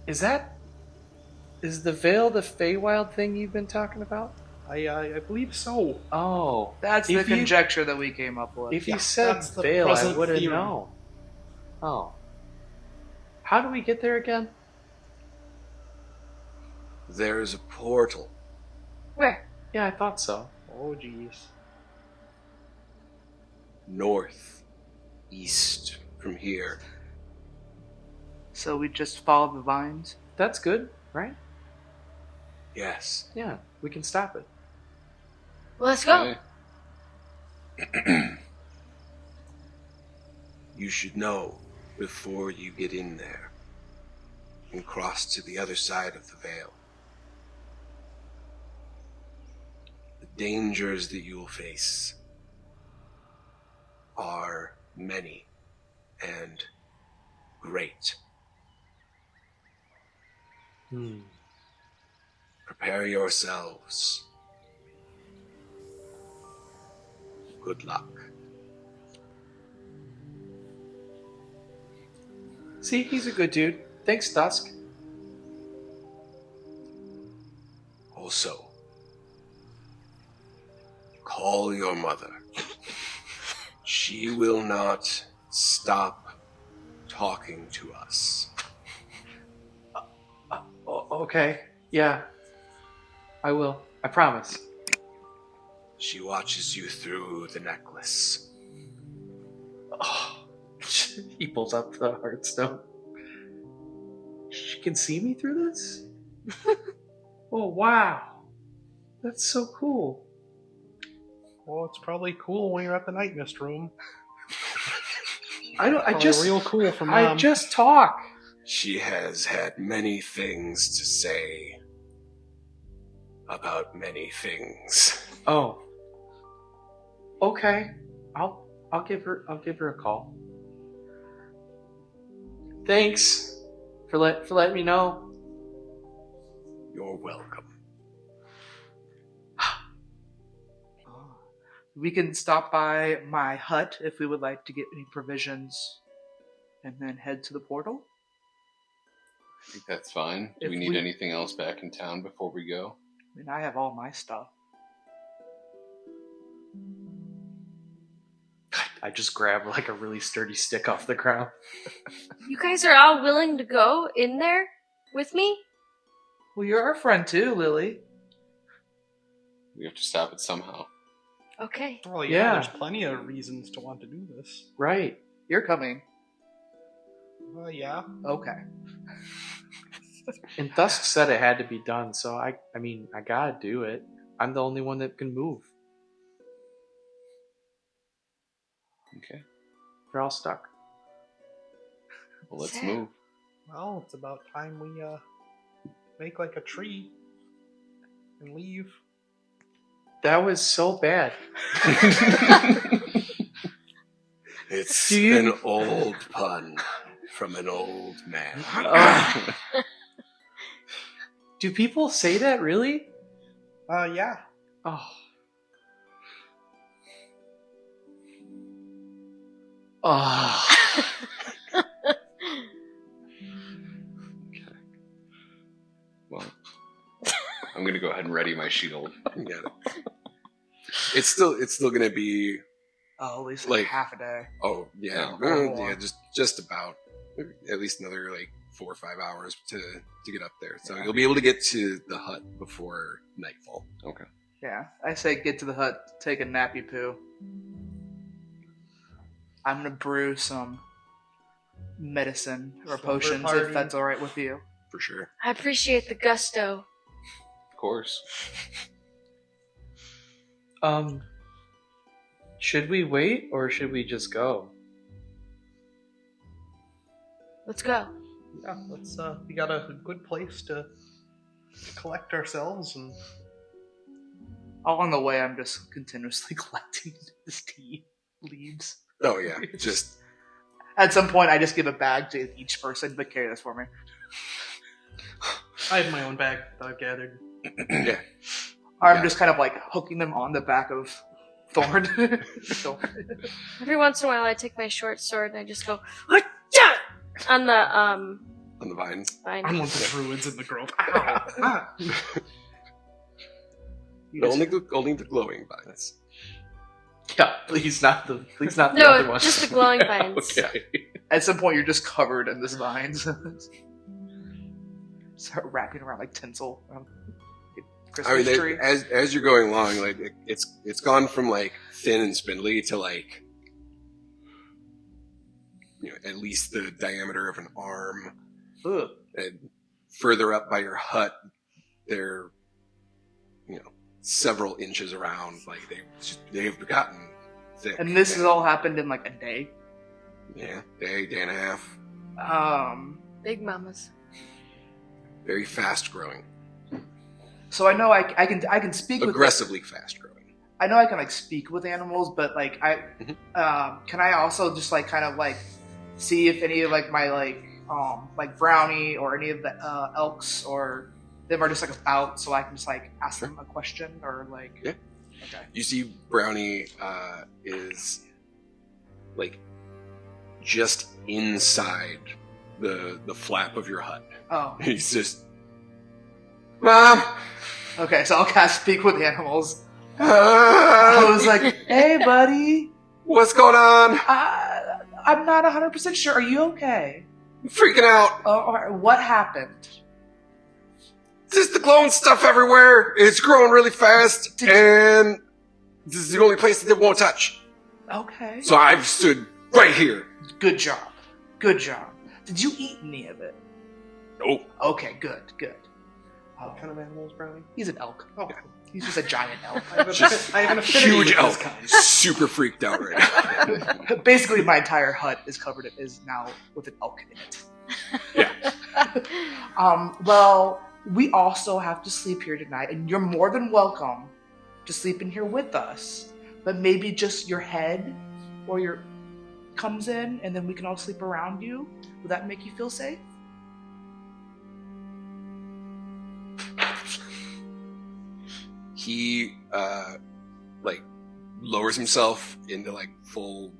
Is the veil the Feywild thing you've been talking about? I believe so. Oh. That's the If you- conjecture that we came up with. If you Yeah, said that's the veil, I present would have theory. known. Oh. How do we get there again? There is a portal. Where? Yeah, I thought so. Oh, jeez. northeast from here. So we just follow the vines? That's good, right? Yes. Yeah, we can stop it. Well, let's go. Okay. You should know before you get in there and cross to the other side of the veil. The dangers that you will face are many and great. Prepare yourselves. Good luck. See, he's a good dude. Thanks, Dusk. Also, call your mother. She will not stop talking to us. Okay, yeah. I will. I promise. She watches you through the necklace. Oh, he pulls up the heartstone. She can see me through this? Oh, wow. That's so cool. Well, it's probably cool when you're at the Nightmist room. Real cool for Mom. I just talk. She has had many things to say about many things. Oh. Okay. I'll give her a call. Thanks for letting me know. You're welcome. We can stop by my hut if we would like to get any provisions and then head to the portal. I think that's fine. Do If we need we- anything else back in town before we go? I mean, I have all my stuff. I just grab like a really sturdy stick off the ground. You guys are all willing to go in there with me? Well, you're our friend too, Lily. We have to stop it somehow. Okay. Well, Yeah. there's plenty of reasons to want to do this. Right. You're coming. Yeah. Okay. And Dusk said it had to be done, so I mean, I gotta do it. I'm the only one that can move. Okay. We're all stuck. Well, let's Sad. move. Well, it's about time we make like a tree and leave. That was so bad. It's Do you- an old pun from an old man. Do people say that really? Yeah. Oh. Oh. Well, I'm gonna go ahead and ready my shield. You got it. It's still gonna be. Oh, at least Like- half a day. Oh yeah, Oh. yeah, just about at least another like 4 or 5 hours to get up there. So you'll be able to get to the hut before nightfall. Okay. Yeah, I say get to the hut, take a nappy poo. I'm gonna brew some medicine or Slumber potions party. if that's alright with you. For sure. I appreciate the gusto. Of course. Should we wait or should we just go? Let's go. Yeah, let's we got a good place to collect ourselves and Along the way, I'm just continuously collecting this tea leaves. Oh yeah, just At some point, I just give a bag to each person, but carry this for me. I have my own bag that I've gathered. yeah. Or I'm Yeah. just kind of like hooking them on the back of Thorn. Every once in a while, I take my short sword and I just go "Hut-cha!" on the On the vines. vine. I'm one of the druids in the grove. Ow! Ah. Only the glowing vines. Yeah, please not the other No, one. just the glowing vines. Okay. At some point, you're just covered in this vines. Start wrapping around like tinsel. Christmas I mean, tree. as you're going along, like it's gone from like thin and spindly to like at least the diameter of an arm. Ugh. And further up by your hut, they're several inches around. Like they've gotten thick. And this has all happened in like a day. Yeah, day and a half. Big mamas. Very fast growing. So I know I can speak aggressively fast growing. I know I can like speak with animals, but like can I also just like kind of like see if any of like my like Brownie or any of the elks or them are just like about, so I can just like ask them a question or like. Yeah. Okay. You see, Brownie is like just inside the flap of your hut. Oh. He's just, Mom. Okay, so I'll cast speak with animals. I was like, hey, buddy. What's going on? I'm not 100% sure. Are you okay? I'm freaking out. Oh, what happened? Just the glowing stuff everywhere. It's growing really fast, and this is the only place that it won't touch. Okay. So I've stood right here. Good job. Good job. Did you eat any of it? No. Okay, good. What kind of animal is Brownie? He's an elk. Oh, he's just a giant elk. I have an affinity Huge with elk. this kind. Super freaked out right now. Basically, my entire hut is now with an elk in it. Yeah. Well, we also have to sleep here tonight, and you're more than welcome to sleep in here with us. But maybe just your head or your comes in, and then we can all sleep around you. Would that make you feel safe? He lowers himself into like full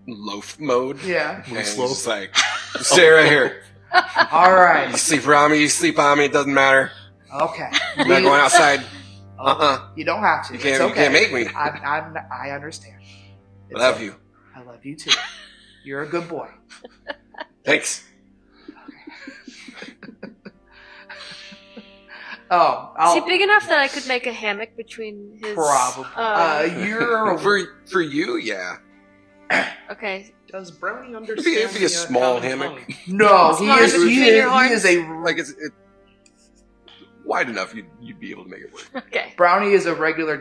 loaf mode. Yeah. And he's just like, stay right here. All right. You sleep around me, you sleep on me, it doesn't matter. Okay. I'm not going outside. You don't have to. You can't, It's okay. you can't make me. I understand. I love you. I love you too. You're a good boy. Thanks. Oh, Is he big enough that I could make a hammock between his... probably. You're for you, yeah. Okay. Does Brownie understand? It'd be a small common hammock. tongue? No, Small hammock between your horns? It's wide enough you'd be able to make it work. Okay. Brownie is a regular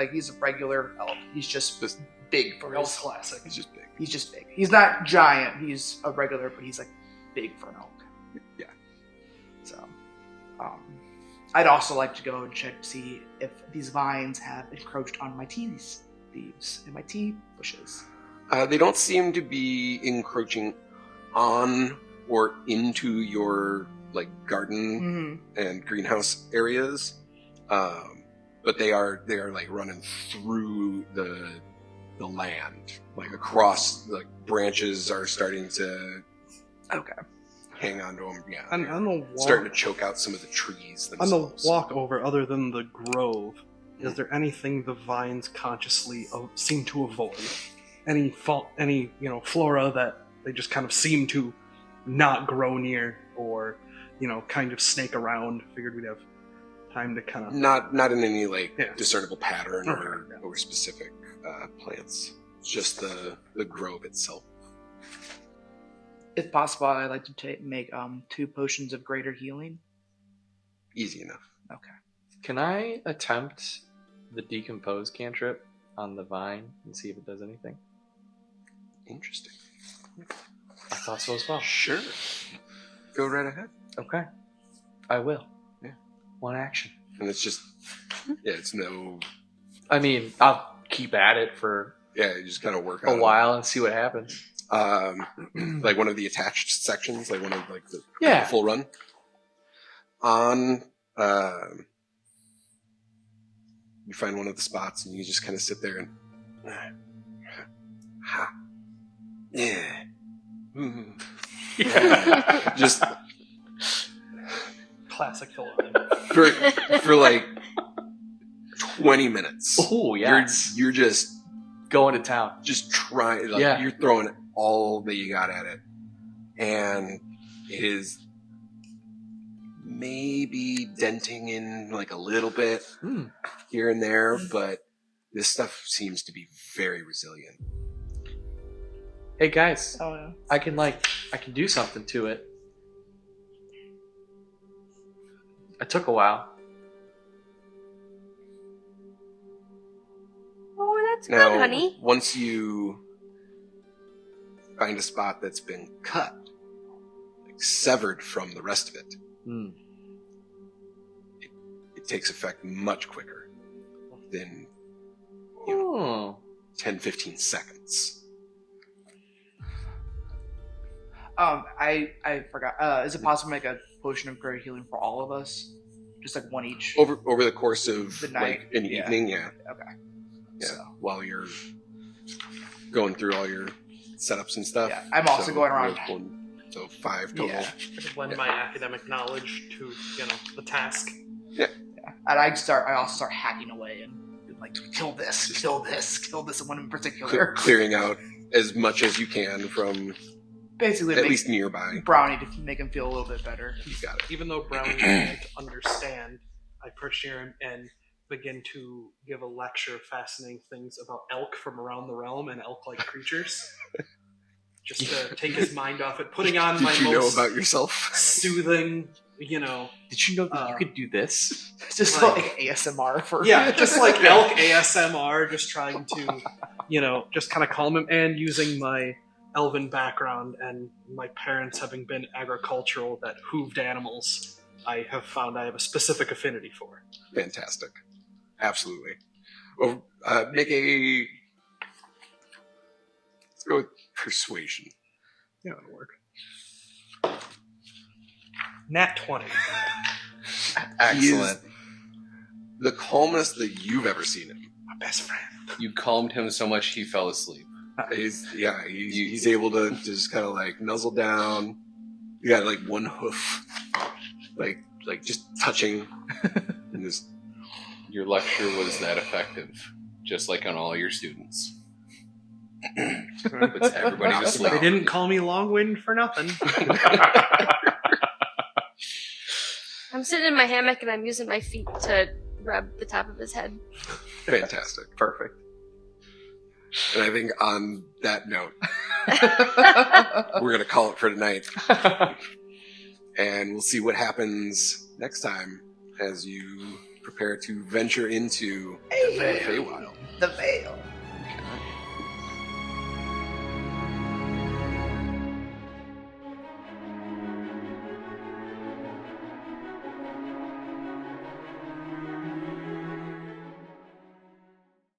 he's a regular elk. He's just big for Elk his classic. It's just big. He's just big. He's not giant. He's a regular, but he's like big for an elk. Yeah. So, I'd also like to go and check to see if these vines have encroached on my tea leaves and my tea bushes. They don't seem to be encroaching on or into your garden and greenhouse areas, but they are like running through the land, like across. Like branches are starting to hang onto them. Yeah, On the walk, starting to choke out some of the trees on themselves. the walk over, other than the grove, is there anything the vines consciously seem to avoid? Any flora that they just kind of seem to not grow near, or kind of snake around? Figured we'd have time to kind of Not in any discernible pattern Okay, or specific plants. It's just the grove itself. If possible, I'd like to make 2 potions of greater healing. Easy enough. Okay. Can I attempt the decompose cantrip on the vine and see if it does anything? Interesting. I thought so as well. Sure. Go right ahead. Okay. I will. Yeah. 1 action. And it's just, it's no, I mean, I'll keep at it for you just kind of work a on while and see what happens. like one of the attached sections, like one of the full run. On, you find one of the spots and you just kind of sit there and, just classic Phil. for like 20 minutes. Oh, yes. You're just going to town. Just trying, you're throwing all that you got at it. And it is maybe denting in like a little bit here and there, but this stuff seems to be very resilient. Hey guys, Oh yeah. I can do something to it. It took a while. Oh, that's Now, good, honey. once you find a spot that's been cut, like severed from the rest of it, Hmm. it takes effect much quicker than Oh. 10, 15 seconds. I forgot. Is it possible to make a potion of great healing for all of us? Just like one each. Over the course of The night, like an yeah. evening, yeah. Okay. Yeah. So. While you're going through all your setups and stuff. Yeah, I'm also going around. So 5 total. Yeah. I could lend my academic knowledge to, the task. Yeah. And I also start hacking away and being like, kill this, and one in particular. Clearing out as much as you can from Basically, at make least nearby. Brownie to make him feel a little bit better. You got it. Even though Brownie can't understand, I push near him and begin to give a lecture of fascinating things about elk from around the realm and elk-like creatures. Just to take his mind off it, putting on my Did you know most about yourself? soothing, Did you know that you could do this? Just Like- like ASMR for yeah, just like elk ASMR, just trying to, just kind of calm him, and using my elven background and my parents having been agricultural, that hooved animals, I have found I have a specific affinity for. Fantastic. Absolutely. Well, make a... Let's go with persuasion. Yeah, that'll work. Nat 20. He is Excellent. the calmest that you've ever seen him. My best friend. You calmed him so much he fell asleep. He's able to just kind of like nuzzle down. You got like one hoof, like just touching, and just Your lecture was that effective, just like on all your students. Puts everybody to sleep. They didn't call me Longwind for nothing. I'm sitting in my hammock and I'm using my feet to rub the top of his head. fantastic. Perfect. And I think on that note, we're gonna call it for tonight, and we'll see what happens next time as you prepare to venture into the Feywild. the veil.